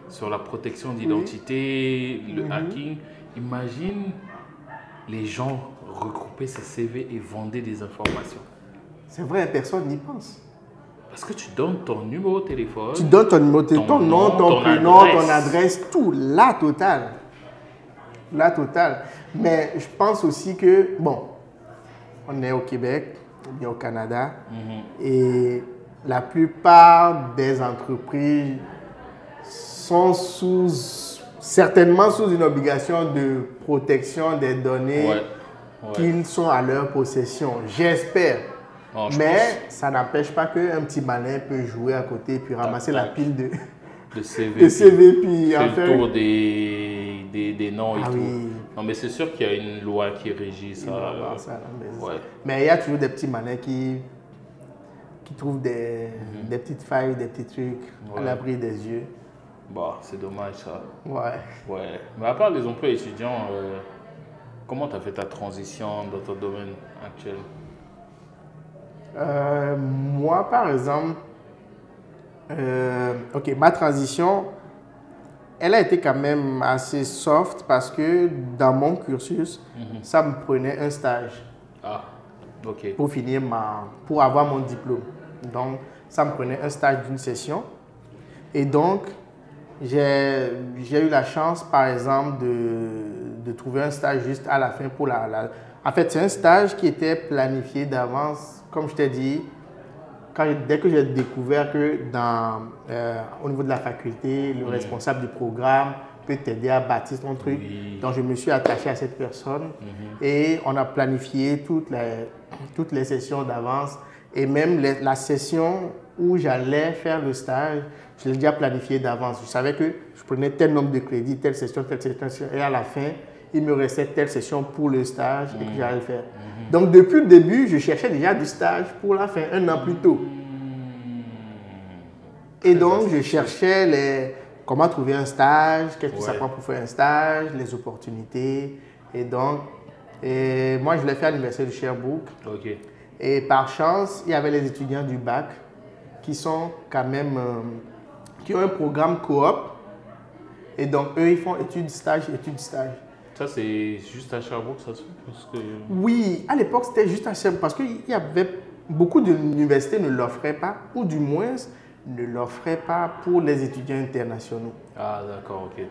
Speaker 1: sur la protection d'identité, le hacking. Imagine les gens regrouper ces CV et vendaient des informations.
Speaker 2: C'est vrai, personne n'y pense.
Speaker 1: Parce que tu donnes ton numéro de téléphone.
Speaker 2: Tu donnes ton numéro de téléphone, ton nom, ton prénom, ton adresse, tout, la totale. La totale. Mais je pense aussi que, bon, on est au Québec, on est au Canada, et la plupart des entreprises sont certainement sous une obligation de protection des données qu'ils sont à leur possession. J'espère. Mais ça n'empêche pas qu'un petit malin peut jouer à côté puis ramasser la pile de
Speaker 1: CV,
Speaker 2: puis
Speaker 1: en faire le tour des noms et tout.
Speaker 2: Oui.
Speaker 1: Non, mais c'est sûr qu'il y a une loi qui régit ça.
Speaker 2: Mais il y a toujours des petits manets qui trouvent des petites failles, des petits trucs à l'abri des yeux.
Speaker 1: Bah, c'est dommage ça.
Speaker 2: Ouais.
Speaker 1: Mais à part les emplois étudiants, comment tu as fait ta transition dans ton domaine actuel?
Speaker 2: Moi, par exemple, ma transition, elle a été quand même assez soft parce que dans mon cursus, ça me prenait un stage.
Speaker 1: Ah, ok.
Speaker 2: Pour avoir mon diplôme. Donc, ça me prenait un stage d'une session. Et donc, j'ai eu la chance, par exemple, de trouver un stage juste à la fin pour En fait, c'est un stage qui était planifié d'avance, comme je t'ai dit. Dès que j'ai découvert que au niveau de la faculté, le responsable du programme peut t'aider à bâtir ton truc. Donc, je me suis attaché à cette personne et on a planifié toutes les sessions d'avance. Et même la session où j'allais faire le stage, je l'ai déjà planifié d'avance. Je savais que je prenais tel nombre de crédits, telle session, et à la fin, il me restait telle session pour le stage et que j'allais le faire. Donc, depuis le début, je cherchais déjà du stage pour la fin, un an plus tôt. Et donc, je cherchais comment trouver un stage, qu'est-ce que ça prend pour faire un stage, les opportunités. Et donc, moi, je l'ai fait à l'Université de Sherbrooke.
Speaker 1: Ok.
Speaker 2: Et par chance, il y avait les étudiants du bac qui sont quand même, qui ont un programme coop. Et donc, eux, ils font études, stage.
Speaker 1: Ça, c'est juste à Sherbrooke, ça se fait parce que...
Speaker 2: Oui, à l'époque, c'était juste à Sherbrooke parce qu'il y avait beaucoup d'universités ne l'offraient pas, ou du moins ne l'offraient pas pour les étudiants internationaux.
Speaker 1: Ah, d'accord, ok.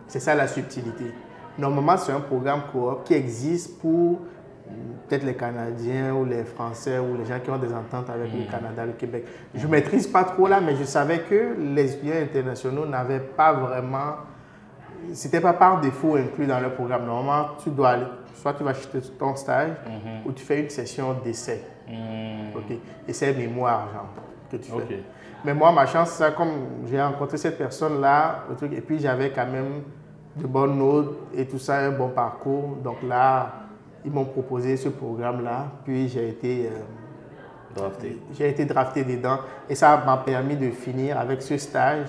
Speaker 2: C'est ça la subtilité. Normalement, c'est un programme coop qui existe pour peut-être les Canadiens ou les Français ou les gens qui ont des ententes avec le Canada, le Québec. Je ne maîtrise pas trop là, mais je savais que les étudiants internationaux n'avaient pas vraiment... C'était pas par défaut inclus dans le programme. Normalement, tu dois aller, soit tu vas acheter ton stage ou tu fais une session d'essai. Okay. Essai mémoire, genre, que tu fais. Mais moi, ma chance, c'est comme j'ai rencontré cette personne-là, et puis j'avais quand même de bonnes notes et tout ça, un bon parcours. Donc là, ils m'ont proposé ce programme-là, puis j'ai été drafté dedans. Et ça m'a permis de finir avec ce stage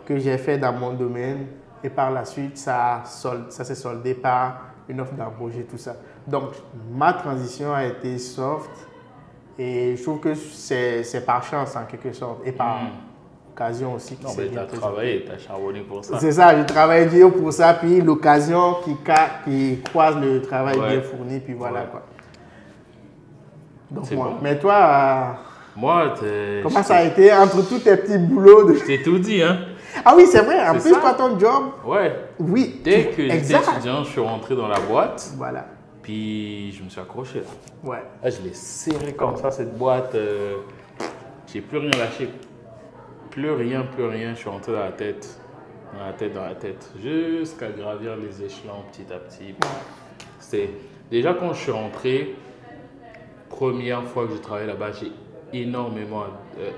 Speaker 2: que j'ai fait dans mon domaine. Et par la suite, ça s'est soldé par une offre d'embauche et tout ça. Donc, ma transition a été soft et je trouve que c'est par chance en quelque sorte et par occasion aussi.
Speaker 1: Non, mais tu as travaillé, tu as charbonné pour ça.
Speaker 2: C'est ça, j'ai travaillé dur pour ça, puis l'occasion qui croise le travail bien fourni, puis voilà quoi. Donc, moi. Bon. Mais toi, comment ça a été entre tous tes petits boulots
Speaker 1: Je t'ai tout dit, hein.
Speaker 2: Ah oui, c'est vrai. En plus, toi, ton job.
Speaker 1: Ouais.
Speaker 2: Oui.
Speaker 1: Dès que j'étais étudiant, je suis rentré dans la boîte.
Speaker 2: Voilà.
Speaker 1: Puis, je me suis accroché.
Speaker 2: Ouais.
Speaker 1: Là, je l'ai serré comme ça, cette boîte. J'ai plus rien lâché. Plus rien. Je suis rentré dans la tête. Jusqu'à gravir les échelons petit à petit. C'était... Déjà, quand je suis rentré, première fois que j'ai travaillé là-bas, j'ai énormément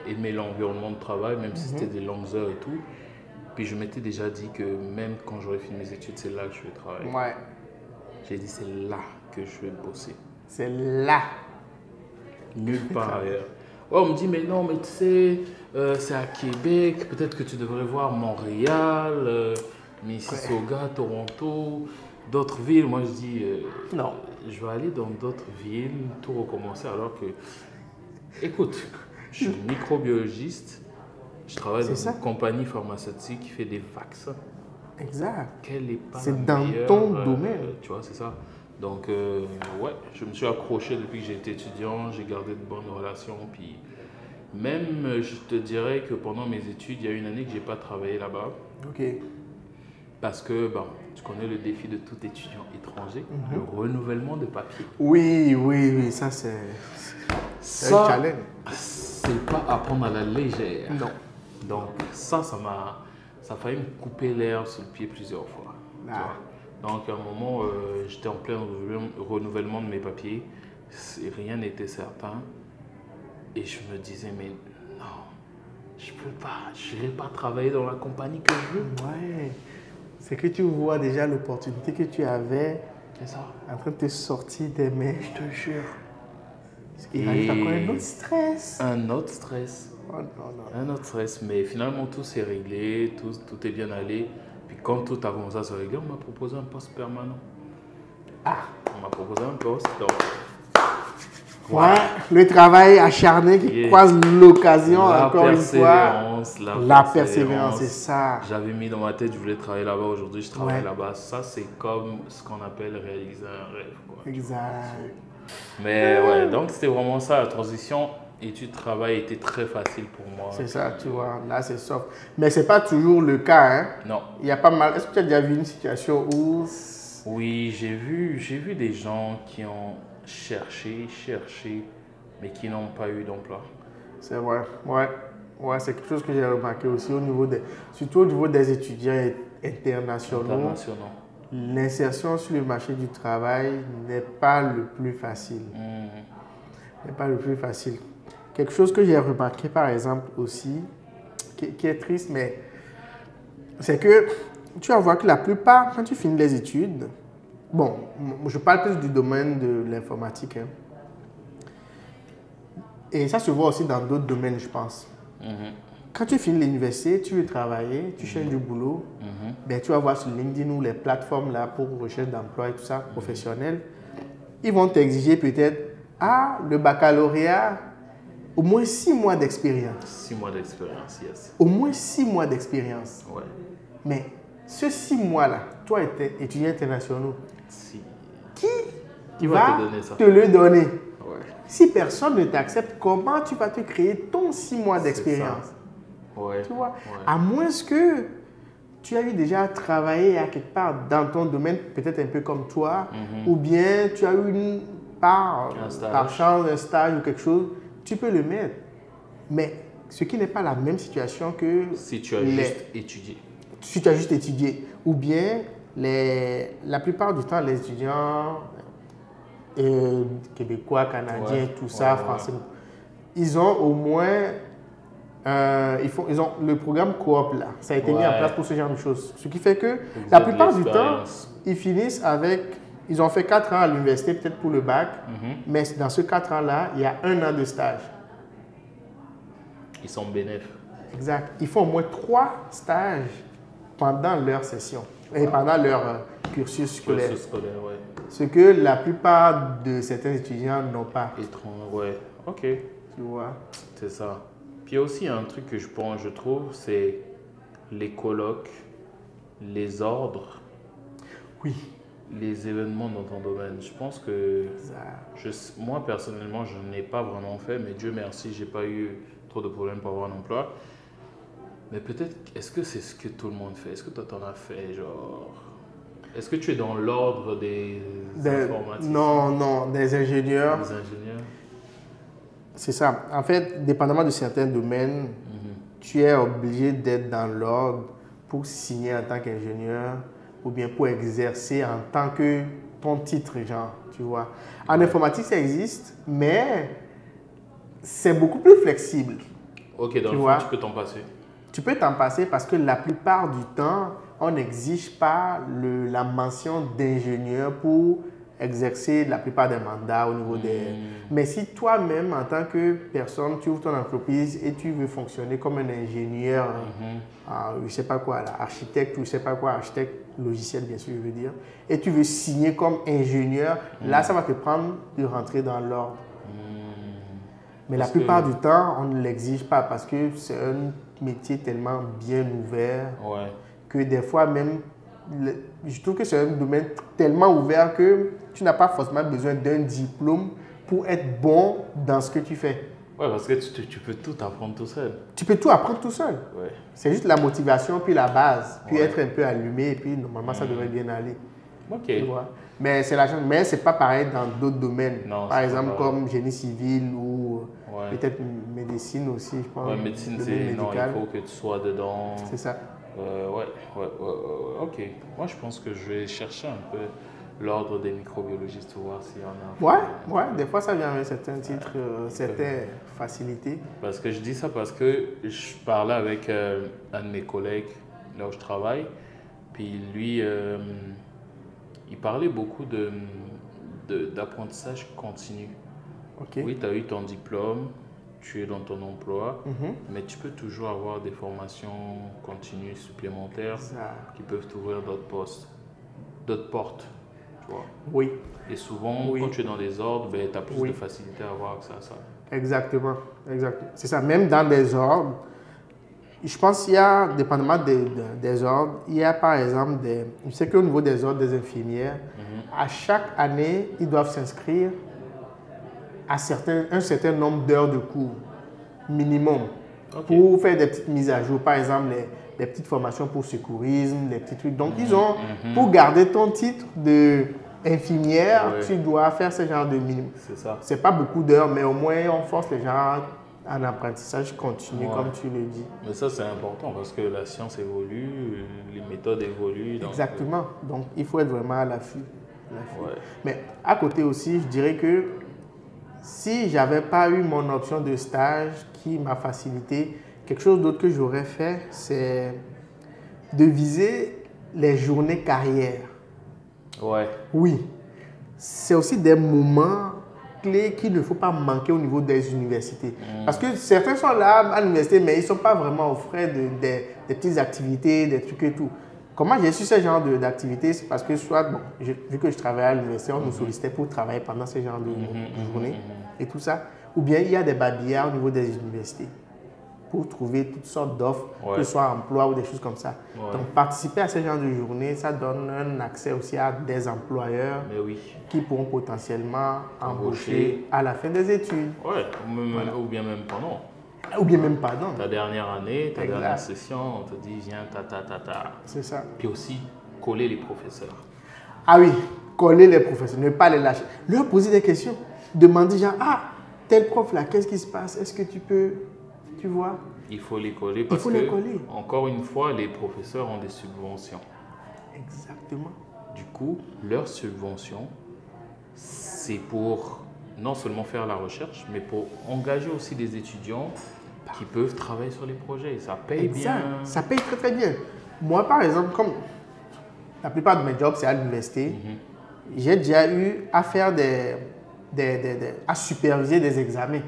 Speaker 1: aimé l'environnement de travail, même si c'était des longues heures et tout. Puis je m'étais déjà dit que même quand j'aurais fini mes études, c'est là que je vais travailler.
Speaker 2: Ouais.
Speaker 1: J'ai dit c'est là que je vais bosser.
Speaker 2: C'est là.
Speaker 1: Nulle part ailleurs. Ouais, on me dit mais non, mais tu sais, c'est à Québec, peut-être que tu devrais voir Montréal, Mississauga, Toronto, d'autres villes. Moi je dis
Speaker 2: non.
Speaker 1: Je vais aller dans d'autres villes, tout recommencer alors que... Écoute, je suis microbiologiste, je travaille dans une compagnie pharmaceutique qui fait des vaccins.
Speaker 2: Exact.
Speaker 1: C'est
Speaker 2: dans ton domaine.
Speaker 1: Tu vois, c'est ça. Donc, ouais, je me suis accroché depuis que j'étais étudiant, j'ai gardé de bonnes relations. Puis, même, je te dirais que pendant mes études, il y a une année que je n'ai pas travaillé là-bas.
Speaker 2: Ok.
Speaker 1: Parce que, bon, tu connais le défi de tout étudiant étranger, le renouvellement de papier.
Speaker 2: Oui, ça c'est... C'est un challenge.
Speaker 1: C'est pas à prendre à la légère.
Speaker 2: Non.
Speaker 1: Donc ça a failli me couper l'air sous le pied plusieurs fois. Donc à un moment, j'étais en plein renouvellement de mes papiers. Rien n'était certain. Et je me disais, mais non, je peux pas, je n'irai pas travailler dans la compagnie que je veux.
Speaker 2: Ouais. C'est que tu vois déjà l'opportunité que tu avais
Speaker 1: C'est ça.
Speaker 2: En train de te sortir des mains.
Speaker 1: Je te jure.
Speaker 2: Il rajoute encore un autre stress.
Speaker 1: Un autre stress.
Speaker 2: Oh, non.
Speaker 1: Un autre stress. Mais finalement, tout s'est réglé, tout est bien allé. Puis quand tout a commencé à se régler, on m'a proposé un poste permanent.
Speaker 2: Ah.
Speaker 1: On m'a proposé un poste. Donc,
Speaker 2: ouais, le travail acharné qui croise l'occasion, encore une fois. La persévérance, c'est ça.
Speaker 1: J'avais mis dans ma tête, je voulais travailler là-bas. Aujourd'hui, je travaille là-bas. Ça, c'est comme ce qu'on appelle réaliser un rêve, quoi.
Speaker 2: Exact.
Speaker 1: Mais ouais, donc c'était vraiment ça, la transition études-travail était très facile pour moi.
Speaker 2: C'est ça, tu vois, là c'est soft. Mais ce n'est pas toujours le cas, hein?
Speaker 1: Non.
Speaker 2: Il y a pas mal. Est-ce que tu as déjà vu une situation où...
Speaker 1: Oui, j'ai vu des gens qui ont cherché, mais qui n'ont pas eu d'emploi.
Speaker 2: C'est vrai, ouais. Ouais, c'est quelque chose que j'ai remarqué aussi au niveau surtout au niveau des étudiants internationaux. L'insertion sur le marché du travail n'est pas le plus facile. N'est pas le plus facile. Quelque chose que j'ai remarqué par exemple aussi, qui est triste, mais c'est que tu vas voir que la plupart, quand tu finis les études, bon, je parle plus du domaine de l'informatique, hein, et ça se voit aussi dans d'autres domaines, je pense. Quand tu finis l'université, tu veux travailler, tu cherches du boulot, ben, tu vas voir sur LinkedIn ou les plateformes là pour recherche d'emploi et tout ça, professionnel. Ils vont t'exiger peut-être, le baccalauréat, au moins 6 mois d'expérience.
Speaker 1: 6 mois d'expérience, yes.
Speaker 2: Au moins 6 mois d'expérience.
Speaker 1: Ouais.
Speaker 2: Mais ce 6 mois-là, toi, étudiant international, qui va te le donner?
Speaker 1: Ouais.
Speaker 2: Si personne ne t'accepte, comment tu vas te créer ton 6 mois d'expérience?
Speaker 1: Ouais.
Speaker 2: Tu vois?
Speaker 1: Ouais.
Speaker 2: À moins que tu as eu déjà travaillé à quelque part dans ton domaine, peut-être un peu comme toi, ou bien tu as eu par chance un stage ou quelque chose, tu peux le mettre. Mais ce qui n'est pas la même situation que
Speaker 1: si tu as juste étudié.
Speaker 2: Si tu as juste étudié. Ou bien, la plupart du temps, les étudiants québécois, canadiens, tout ça, français, ils ont au moins... ils ont le programme coop là, ça a été mis en place pour ce genre de choses. Ce qui fait que la plupart du temps, ils finissent avec, ils ont fait 4 ans à l'université peut-être pour le bac, mais dans ce 4 ans là, il y a 1 an de stage.
Speaker 1: Ils sont bénéfiques.
Speaker 2: Exact. Ils font au moins 3 stages pendant leur session et pendant leur cursus scolaire.
Speaker 1: Ouais.
Speaker 2: Ce que la plupart de certains étudiants n'ont pas.
Speaker 1: Ouais, ok.
Speaker 2: Tu vois.
Speaker 1: C'est ça. Puis il y a aussi un truc que je trouve, c'est les colloques, les ordres, les événements dans ton domaine. Je pense que moi personnellement, je n'ai pas vraiment fait, mais Dieu merci, j'ai pas eu trop de problèmes pour avoir un emploi. Mais peut-être, est-ce que c'est ce que tout le monde fait? Est-ce que toi, t'en as fait, genre... Est-ce que tu es dans l'ordre des informaticiens?
Speaker 2: Non, des ingénieurs.
Speaker 1: Des ingénieurs?
Speaker 2: C'est ça. En fait, dépendamment de certains domaines, tu es obligé d'être dans l'ordre pour signer en tant qu'ingénieur ou bien pour exercer en tant que ton titre, genre, tu vois. En informatique, ça existe, mais c'est beaucoup plus flexible.
Speaker 1: Ok, dans le fond, tu peux t'en passer.
Speaker 2: Tu peux t'en passer parce que la plupart du temps, on n'exige pas la mention d'ingénieur pour exercer la plupart des mandats au niveau des... Mais si toi-même, en tant que personne, tu ouvres ton entreprise et tu veux fonctionner comme un ingénieur, je ne sais pas quoi, là, architecte ou je ne sais pas quoi, architecte logiciel bien sûr, je veux dire, et tu veux signer comme ingénieur, là, ça va te prendre de rentrer dans l'ordre. Mais la plupart du temps, on ne l'exige pas parce que c'est un métier tellement bien ouvert que des fois même, je trouve que c'est un domaine tellement ouvert que tu n'as pas forcément besoin d'un diplôme pour être bon dans ce que tu fais.
Speaker 1: Ouais, parce que tu peux tout apprendre tout seul. Tu
Speaker 2: peux tout apprendre tout seul.
Speaker 1: Ouais.
Speaker 2: C'est juste la motivation, puis la base, puis être un peu allumé, et puis normalement ça devrait bien aller.
Speaker 1: Ok.
Speaker 2: Tu vois? Mais c'est mais c'est pas pareil dans d'autres domaines.
Speaker 1: Non,
Speaker 2: par exemple, comme génie civil ou peut-être médecine aussi, je pense.
Speaker 1: Ouais, médecine, il faut que tu sois dedans.
Speaker 2: C'est ça.
Speaker 1: Ok. Moi, je pense que je vais chercher un peu l'ordre des microbiologistes pour voir s'il y en a.
Speaker 2: Ouais. Des fois, ça vient avec certains titres, certaines facilités.
Speaker 1: Parce que je dis ça parce que je parlais avec un de mes collègues là où je travaille. Puis lui, il parlait beaucoup d'apprentissage continu.
Speaker 2: Ok.
Speaker 1: Oui, tu as eu ton diplôme, tu es dans ton emploi,
Speaker 2: Mhm.
Speaker 1: mais tu peux toujours avoir des formations continues supplémentaires
Speaker 2: Ça.
Speaker 1: qui peuvent t'ouvrir d'autres postes, d'autres portes, tu vois.
Speaker 2: Oui,
Speaker 1: Et souvent,
Speaker 2: Oui.
Speaker 1: quand tu es dans les ordres, ben, tu as plus
Speaker 2: Oui.
Speaker 1: de facilité à avoir accès à ça.
Speaker 2: exactement. Exactement. C'est ça. Même dans des ordres, je pense qu'il y a, dépendamment des ordres, il y a par exemple je sais qu'au niveau des ordres des infirmières, à chaque année, ils doivent s'inscrire à un certain nombre d'heures de cours minimum
Speaker 1: Ok.
Speaker 2: pour faire des petites mises à jour. Par exemple, les petites formations pour secourisme, les petits trucs. Donc, ils ont, pour garder ton titre d'infirmière,
Speaker 1: Ouais.
Speaker 2: tu dois faire ce genre de minimum.
Speaker 1: C'est ça.
Speaker 2: C'est pas beaucoup d'heures, mais au moins, on force les gens en apprentissage continu,
Speaker 1: Ouais.
Speaker 2: comme tu le dis.
Speaker 1: Mais ça, c'est important parce que la science évolue, les méthodes évoluent. Donc,
Speaker 2: Exactement. Donc, il faut être vraiment à l'affût.
Speaker 1: Ouais.
Speaker 2: Mais à côté aussi, je dirais que si j'avais pas eu mon option de stage qui m'a facilité, quelque chose d'autre que j'aurais fait, c'est de viser les journées carrière.
Speaker 1: Ouais.
Speaker 2: Oui, c'est aussi des moments clés qu'il ne faut pas manquer au niveau des universités. Parce que certains sont là à l'université, mais ils ne sont pas vraiment au frais des petites activités, des trucs et tout. Comment j'ai su ce genre d'activités? C'est parce que soit, bon, vu que je travaillais à l'université, on nous sollicitait pour travailler pendant ce genre de journées et tout ça. Ou bien il y a des babillards au niveau des universités pour trouver toutes sortes d'offres,
Speaker 1: Ouais.
Speaker 2: que ce soit emploi ou des choses comme ça.
Speaker 1: Ouais.
Speaker 2: Donc participer à ce genre de journées, ça donne un accès aussi à des employeurs
Speaker 1: Mais oui.
Speaker 2: qui pourront potentiellement
Speaker 1: Embaucher.
Speaker 2: embaucher à la fin des études.
Speaker 1: Ouais. Ou bien même pendant.
Speaker 2: Ou bien même pardon.
Speaker 1: Ta dernière année, ta
Speaker 2: Exact.
Speaker 1: dernière session, on te dit viens, ta.
Speaker 2: C'est ça.
Speaker 1: Puis aussi, coller les professeurs.
Speaker 2: Ah oui, coller les professeurs, ne pas les lâcher. Leur poser des questions. Demander genre, ah, tel prof là, qu'est-ce qui se passe? Est-ce que tu peux, tu vois?
Speaker 1: Il faut les coller parce
Speaker 2: faut
Speaker 1: que,
Speaker 2: les coller.
Speaker 1: encore une fois, les professeurs ont des subventions.
Speaker 2: Exactement.
Speaker 1: Du coup, leur subvention, c'est pour non seulement faire la recherche, mais pour engager aussi des étudiants qui peuvent travailler sur les projets. Ça paye
Speaker 2: Exact.
Speaker 1: bien.
Speaker 2: Ça paye très très bien. Moi, par exemple, comme la plupart de mes jobs, c'est à l'université, j'ai déjà eu à faire à superviser des examens.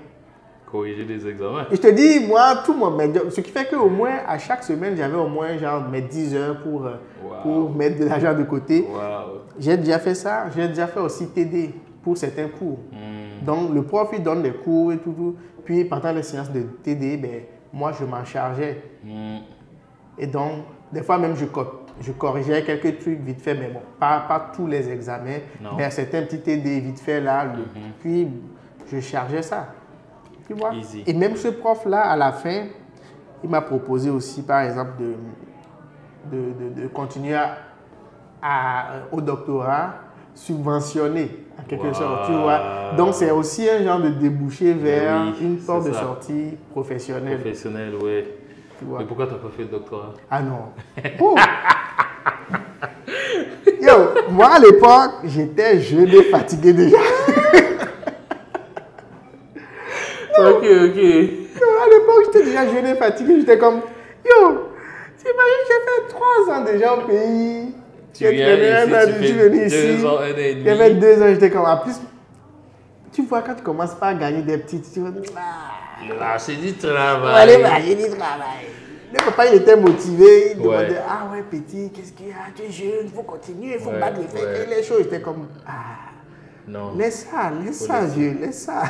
Speaker 1: Corriger des examens.
Speaker 2: Et je te dis, moi, tout mes jobs, ce qui fait qu'au moins, à chaque semaine, j'avais au moins genre mes 10 heures pour mettre de l'argent de côté.
Speaker 1: Waouh.
Speaker 2: J'ai déjà fait ça. J'ai déjà fait aussi TD pour certains cours. Donc, le prof, il donne des cours et tout. Puis, pendant les séances de TD, ben, moi, je m'en chargeais. Et donc, des fois même, je corrigeais quelques trucs vite fait, mais bon, pas tous les examens,
Speaker 1: Non.
Speaker 2: mais certains petits TD vite fait là. Puis, je chargeais ça. Tu vois?
Speaker 1: Easy.
Speaker 2: Et même ce prof-là, à la fin, il m'a proposé aussi, par exemple, de continuer au doctorat subventionné, en quelque sorte, tu vois. Donc, c'est aussi un genre de débouché vers
Speaker 1: Oui,
Speaker 2: une porte
Speaker 1: c'est
Speaker 2: de
Speaker 1: ça.
Speaker 2: sortie professionnelle.
Speaker 1: Professionnel, ouais.
Speaker 2: Tu vois.
Speaker 1: Mais pourquoi tu n'as pas fait le doctorat?
Speaker 2: Ah non. Oh. Yo, moi à l'époque, j'étais jeune et fatigué déjà.
Speaker 1: Ok.
Speaker 2: Yo, à l'époque, j'étais déjà jeune et fatigué. J'étais comme, yo, t'imagines, j'ai fait 3 ans déjà au pays.
Speaker 1: Tu viens ici, tu fais 2 ans, 1 an et demi.
Speaker 2: Il y avait 2 ans, j'étais comme, en plus, tu vois, quand tu commences pas à gagner des petites, tu vois,
Speaker 1: Là, c'est du
Speaker 2: allez,
Speaker 1: travail.
Speaker 2: bah, j'ai du travail. Le papa, il était motivé, il
Speaker 1: Ouais.
Speaker 2: demandait, ah ouais, petit, qu'est-ce qu'il y a, tu es jeune, il faut continuer, il faut
Speaker 1: Ouais,
Speaker 2: battre les fêtes,
Speaker 1: ouais.
Speaker 2: et les choses. J'étais comme, ah,
Speaker 1: Non.
Speaker 2: laisse ça, vieux, laisse ça.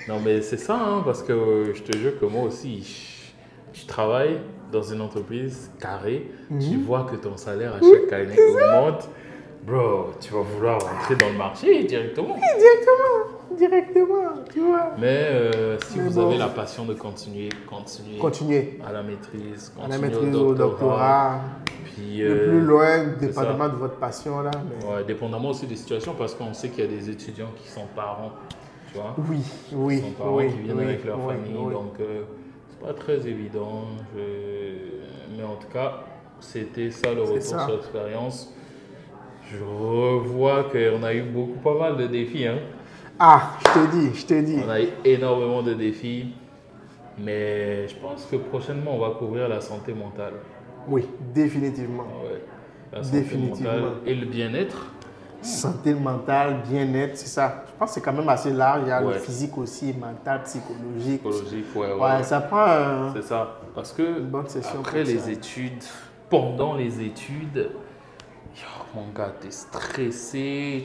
Speaker 1: Non, mais c'est ça, hein, parce que je te jure que moi aussi, je travaille dans une entreprise carrée. Tu vois que ton salaire à chaque année augmente. Bro, tu vas vouloir rentrer dans le marché directement.
Speaker 2: Directement, tu vois.
Speaker 1: Mais si
Speaker 2: Mais
Speaker 1: vous
Speaker 2: bon.
Speaker 1: avez la passion de continuer
Speaker 2: Continuez.
Speaker 1: à la maîtrise,
Speaker 2: À la
Speaker 1: continuer
Speaker 2: maîtrise au doctorat,
Speaker 1: puis,
Speaker 2: le plus loin,
Speaker 1: c'est
Speaker 2: dépendamment
Speaker 1: ça.
Speaker 2: de votre passion là. Mais...
Speaker 1: Ouais, dépendamment aussi des situations, parce qu'on sait qu'il y a des étudiants qui sont parents, tu vois.
Speaker 2: Oui,
Speaker 1: Qui
Speaker 2: oui,
Speaker 1: sont parents
Speaker 2: oui,
Speaker 1: qui viennent
Speaker 2: oui,
Speaker 1: avec leur
Speaker 2: oui,
Speaker 1: famille,
Speaker 2: oui.
Speaker 1: donc c'est pas très évident. Mais en tout cas, c'était ça le retour
Speaker 2: ça.
Speaker 1: sur l'expérience. Je revois qu'on a eu pas mal de défis. Hein.
Speaker 2: Ah, je te dis.
Speaker 1: On a eu énormément de défis. Mais je pense que prochainement, on va couvrir la santé mentale.
Speaker 2: Oui, définitivement.
Speaker 1: Ah ouais. La santé
Speaker 2: Définitivement.
Speaker 1: mentale et le bien-être.
Speaker 2: Santé mentale, bien-être, c'est ça. Je pense que c'est quand même assez large. Il y a le
Speaker 1: Ouais.
Speaker 2: physique aussi, mental, psychologique.
Speaker 1: Psychologique,
Speaker 2: Ouais, ça prend
Speaker 1: c'est ça. Parce que
Speaker 2: une bonne session
Speaker 1: après
Speaker 2: pour
Speaker 1: les
Speaker 2: ça.
Speaker 1: études, pendant les études, mon gars, t'es stressé,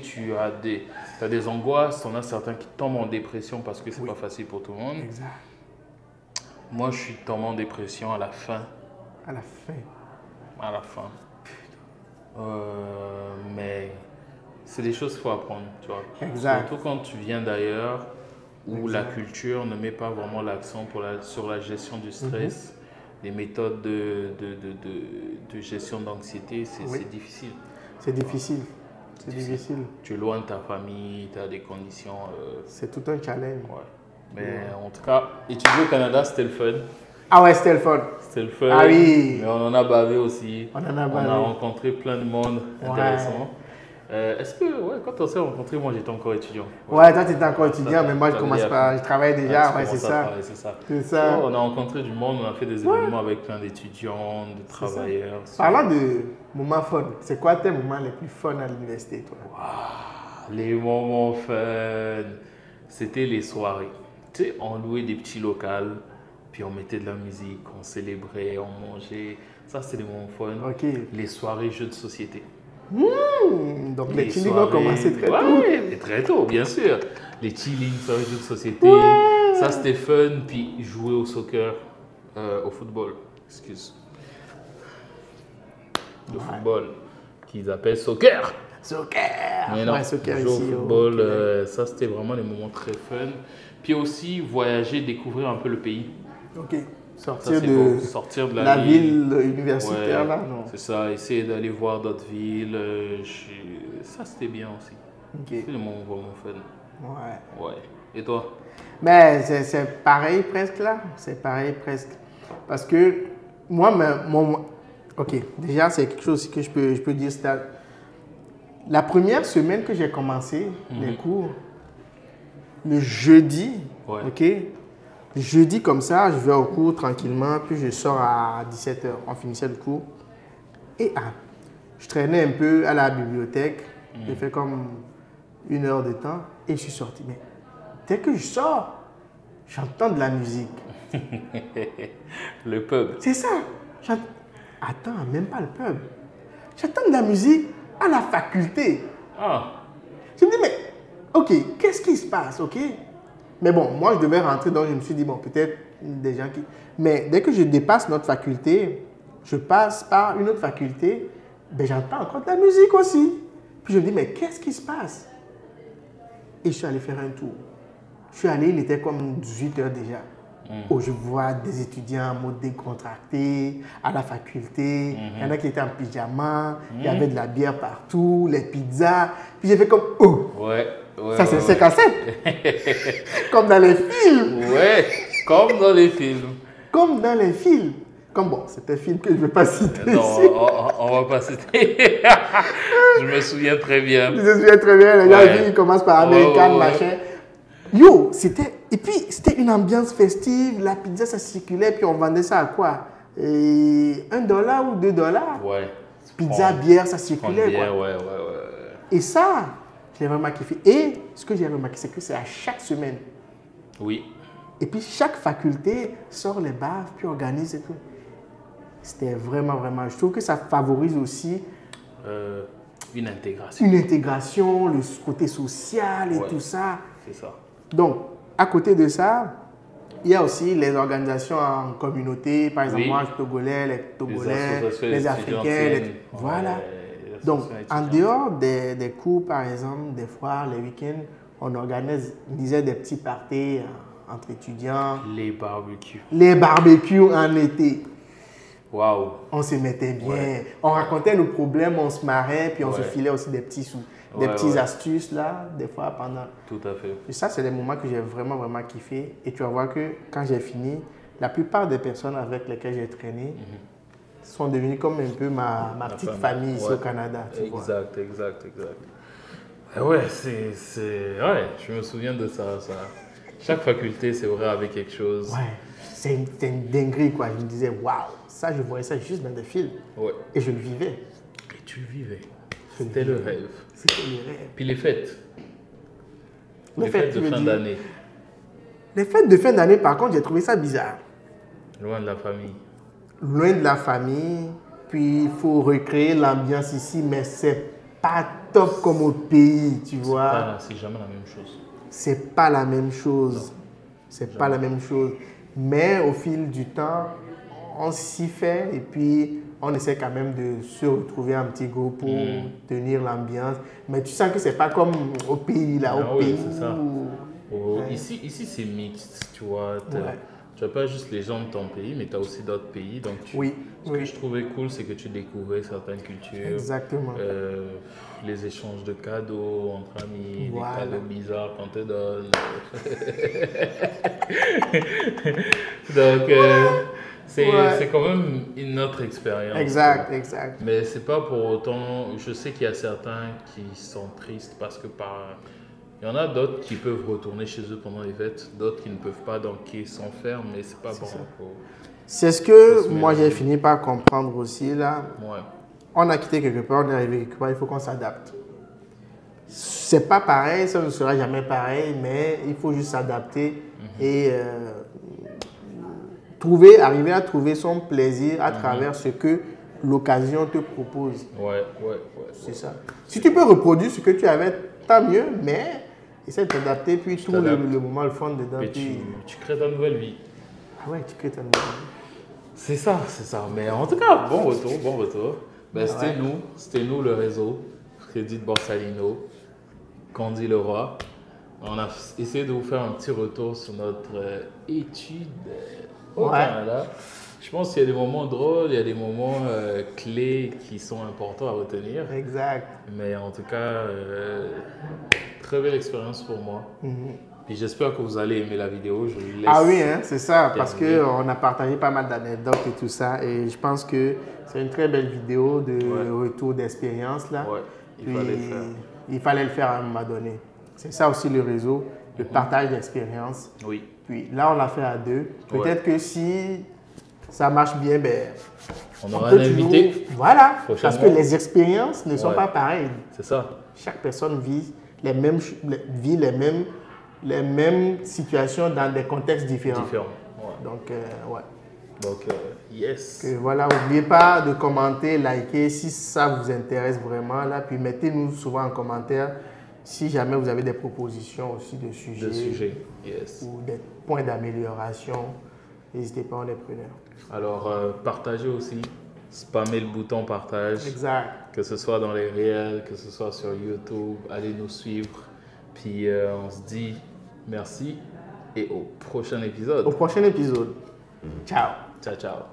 Speaker 1: t'as des angoisses, t'en as certains qui tombent en dépression parce que c'est pas facile pour tout le monde.
Speaker 2: Exact.
Speaker 1: Moi, je suis tombé en dépression à la fin.
Speaker 2: À la fin.
Speaker 1: À la fin. Mais c'est des choses qu'il faut apprendre, tu vois.
Speaker 2: Exact.
Speaker 1: Surtout quand tu viens d'ailleurs, où la
Speaker 2: Exact.
Speaker 1: culture ne met pas vraiment l'accent sur la gestion du stress. Les méthodes de gestion d'anxiété, c'est difficile.
Speaker 2: C'est difficile. C'est difficile.
Speaker 1: Tu es loin de ta famille, tu as des conditions.
Speaker 2: C'est tout un challenge.
Speaker 1: Ouais. Mais en tout cas, étudier au Canada, c'était le fun.
Speaker 2: Ah ouais, c'était le fun.
Speaker 1: C'était le fun.
Speaker 2: Ah oui.
Speaker 1: Mais on en a bavé aussi.
Speaker 2: On en a
Speaker 1: On
Speaker 2: bavé.
Speaker 1: a rencontré plein de monde intéressant. Est-ce que, quand on s'est rencontrés, moi j'étais encore étudiant.
Speaker 2: Ouais, toi tu étais encore étudiant, mais moi je commence pas. Je travaille déjà, ouais, c'est ça.
Speaker 1: C'est ça.
Speaker 2: C'est ça.
Speaker 1: On a rencontré du monde, on a fait des événements avec plein d'étudiants, de travailleurs.
Speaker 2: Parlant de moments fun, c'est quoi tes moments les plus fun à l'université, toi?
Speaker 1: Les moments fun, c'était les soirées. Tu sais, on louait des petits locals, puis on mettait de la musique, on célébrait, on mangeait. Ça, c'était des moments fun.
Speaker 2: Ok.
Speaker 1: Les soirées jeux de société.
Speaker 2: Donc les chillings ont commencé très tôt.
Speaker 1: Ouais, très tôt, bien sûr. Les chillings, soirées jeux de société. Ça, c'était fun. Puis jouer au soccer, au football. Excuse. Le football, qu'ils appellent soccer.
Speaker 2: Soccer.
Speaker 1: Mais non,
Speaker 2: Ouais, soccer
Speaker 1: jouer
Speaker 2: ici.
Speaker 1: au football, ça, c'était vraiment des moments très fun. Puis aussi, voyager, découvrir un peu le pays.
Speaker 2: Ok.
Speaker 1: Ça,
Speaker 2: Sortir
Speaker 1: c'est
Speaker 2: de
Speaker 1: beau. Sortir de
Speaker 2: la ville universitaire,
Speaker 1: Ouais,
Speaker 2: là, non?
Speaker 1: c'est ça, essayer d'aller voir d'autres villes. Ça, c'était bien aussi.
Speaker 2: Ok.
Speaker 1: C'est le moment vraiment fun.
Speaker 2: Ouais.
Speaker 1: Ouais. Et toi?
Speaker 2: Mais c'est pareil presque là. C'est pareil presque. Parce que moi, ok, déjà c'est quelque chose que je peux dire. C'était la première semaine que j'ai commencé les cours, le jeudi,
Speaker 1: Ouais.
Speaker 2: ok? Jeudi comme ça, je vais au cours tranquillement, puis je sors à 17h. On finissait le cours. Et je traînais un peu à la bibliothèque. J'ai fait comme 1 heure de temps et je suis sorti. Mais dès que je sors, j'entends de la musique.
Speaker 1: Le pub.
Speaker 2: C'est ça. Attends, même pas le pub. J'entends de la musique à la faculté.
Speaker 1: Ah,
Speaker 2: Je me dis, mais ok, qu'est-ce qui se passe, ok? Mais bon, moi, je devais rentrer, donc je me suis dit, bon, peut-être des gens qui... Mais dès que je dépasse notre faculté, je passe par une autre faculté, ben, j'entends encore de la musique aussi. Puis je me dis, mais qu'est-ce qui se passe? Et je suis allé faire un tour. Je suis allé, il était comme 18 h déjà. Où je vois des étudiants en mode décontracté, à la faculté. Il y en a qui étaient en pyjama, il y avait de la bière partout, les pizzas. Puis j'ai fait comme, oh!
Speaker 1: ouais.
Speaker 2: Ça, c'est 5 à 7. Comme dans les films.
Speaker 1: Ouais, comme dans les films.
Speaker 2: Comme dans les films. Comme bon, c'est un film que je ne vais pas citer
Speaker 1: Non,
Speaker 2: ici.
Speaker 1: on va pas citer. Je me souviens très bien.
Speaker 2: Je me souviens très bien, les gars, ils commencent par American, machin. Yo, c'était... Et puis, c'était une ambiance festive, la pizza, ça circulait, puis on vendait ça à quoi? Et $1 ou $2.
Speaker 1: Ouais.
Speaker 2: Pizza, bière, ça circulait,
Speaker 1: Bien,
Speaker 2: quoi.
Speaker 1: ouais.
Speaker 2: Et ça, j'ai vraiment kiffé. Et ce que j'ai remarqué, c'est que c'est à chaque semaine.
Speaker 1: Oui.
Speaker 2: Et puis, chaque faculté sort les baves, puis organise et tout. C'était vraiment, vraiment... Je trouve que ça favorise aussi
Speaker 1: Une intégration.
Speaker 2: une intégration, le côté social et tout ça.
Speaker 1: C'est ça.
Speaker 2: Donc, à côté de ça, il y a aussi les organisations en communauté. Par exemple, moi, je suis Togolais, les Togolais, les Africains. Voilà. Donc, en dehors des cours, par exemple, des fois, les week-ends, on organisait des petits parties entre étudiants.
Speaker 1: Les barbecues.
Speaker 2: Les barbecues en été.
Speaker 1: Waouh.
Speaker 2: On se mettait bien.
Speaker 1: Ouais.
Speaker 2: On racontait nos problèmes, on se marrait, puis on se filait aussi des petits sous, des petites astuces là, des fois pendant.
Speaker 1: Tout à fait.
Speaker 2: Et ça, c'est des moments que j'ai vraiment, vraiment kiffé. Et tu vas voir que quand j'ai fini, la plupart des personnes avec lesquelles j'ai traîné sont devenues comme un peu ma petite famille ici au Canada. Tu vois.
Speaker 1: Exact. Ouais, ouais, je me souviens de ça. Chaque faculté, c'est vrai, avec quelque chose.
Speaker 2: Ouais, c'est une dinguerie quoi. Je me disais, waouh, ça, je voyais ça juste dans des films.
Speaker 1: Ouais.
Speaker 2: Et je le vivais.
Speaker 1: Et tu le vivais. C'était le rêve.
Speaker 2: C'était le rêve.
Speaker 1: Puis les fêtes.
Speaker 2: Les
Speaker 1: Les
Speaker 2: fêtes,
Speaker 1: fêtes
Speaker 2: tu
Speaker 1: de
Speaker 2: veux
Speaker 1: fin
Speaker 2: dire?
Speaker 1: d'année.
Speaker 2: Les fêtes de fin d'année, par contre, j'ai trouvé ça bizarre.
Speaker 1: Loin de la famille.
Speaker 2: Loin de la famille, puis il faut recréer l'ambiance ici, mais c'est pas top comme au pays, tu vois.
Speaker 1: C'est jamais la même chose.
Speaker 2: C'est pas la même chose. C'est pas la même chose. Mais au fil du temps, on s'y fait et puis on essaie quand même de se retrouver un petit groupe pour tenir l'ambiance. Mais tu sens que c'est pas comme au pays, là,
Speaker 1: Ah
Speaker 2: au
Speaker 1: oui,
Speaker 2: pays.
Speaker 1: c'est ça.
Speaker 2: où- Ouais.
Speaker 1: Ici c'est mixte, tu vois.
Speaker 2: Ouais.
Speaker 1: Tu n'as pas juste les gens de ton pays, mais tu as aussi d'autres pays. Donc
Speaker 2: Oui,
Speaker 1: ce que je trouvais cool, c'est que tu découvrais certaines cultures.
Speaker 2: Exactement.
Speaker 1: Les échanges de cadeaux entre amis,
Speaker 2: Voilà.
Speaker 1: les cadeaux bizarres qu'on te donne. Donc, c'est quand même une autre expérience.
Speaker 2: Exact,
Speaker 1: quoi.
Speaker 2: exact.
Speaker 1: Mais c'est pas pour autant. Je sais qu'il y a certains qui sont tristes parce que il y en a d'autres qui peuvent retourner chez eux pendant les fêtes, d'autres qui ne peuvent pas, donc qui s'enferment, mais c'est pas bon.
Speaker 2: C'est ce que
Speaker 1: se
Speaker 2: moi j'ai
Speaker 1: mélanger.
Speaker 2: fini par comprendre aussi là.
Speaker 1: Ouais.
Speaker 2: On a quitté quelque part, on est arrivé quelque part, il faut qu'on s'adapte. C'est pas pareil, ça ne sera jamais pareil, mais il faut juste s'adapter et arriver à trouver son plaisir à travers ce que l'occasion te propose.
Speaker 1: Ouais.
Speaker 2: C'est ça. Si tu peux reproduire ce que tu avais, tant mieux, mais essaie de t'adapter, puis tout le moment, le fond dedans.
Speaker 1: Et tu crées ta nouvelle vie.
Speaker 2: Ah ouais, tu crées ta nouvelle vie.
Speaker 1: C'est ça. Mais en tout cas, bon retour. Ben, c'était nous le réseau. Crédit Borsalino, Candy Leroy. On a essayé de vous faire un petit retour sur notre étude au Canada. Je pense qu'il y a des moments drôles, il y a des moments clés qui sont importants à retenir.
Speaker 2: Exact.
Speaker 1: Mais en tout cas, très belle expérience pour moi. Puis j'espère que vous allez aimer la vidéo. Je vous laisse.
Speaker 2: Ah oui, hein, c'est ça, parce
Speaker 1: terminer.
Speaker 2: qu'on a partagé pas mal d'anecdotes et tout ça. Et je pense que c'est une très belle vidéo de retour d'expérience là.
Speaker 1: Ouais, il fallait le faire.
Speaker 2: Il fallait le faire à un moment donné. C'est ça aussi le réseau, le partage d'expérience.
Speaker 1: Oui.
Speaker 2: Puis là, on l'a fait à deux. Peut-être que si ça marche bien, ben,
Speaker 1: On aura
Speaker 2: peut
Speaker 1: un invité.
Speaker 2: Voilà, parce que
Speaker 1: Prochainement.
Speaker 2: les expériences ne sont
Speaker 1: Ouais.
Speaker 2: pas pareilles.
Speaker 1: C'est ça.
Speaker 2: Chaque personne vit les mêmes situations dans des contextes différents.
Speaker 1: Différent. Ouais.
Speaker 2: Donc, ouais.
Speaker 1: Donc, yes.
Speaker 2: Que voilà, n'oubliez pas de commenter, liker si ça vous intéresse vraiment. Là, puis mettez-nous souvent en commentaire si jamais vous avez des propositions aussi de sujets,
Speaker 1: De sujet. Yes.
Speaker 2: ou des points d'amélioration. N'hésitez pas, on est preneurs.
Speaker 1: Alors, partagez aussi. Spammez le bouton partage.
Speaker 2: Exact.
Speaker 1: Que ce soit dans les réels, que ce soit sur YouTube. Allez nous suivre. Puis, on se dit merci et au prochain épisode.
Speaker 2: Au prochain épisode. Ciao.
Speaker 1: Ciao, ciao.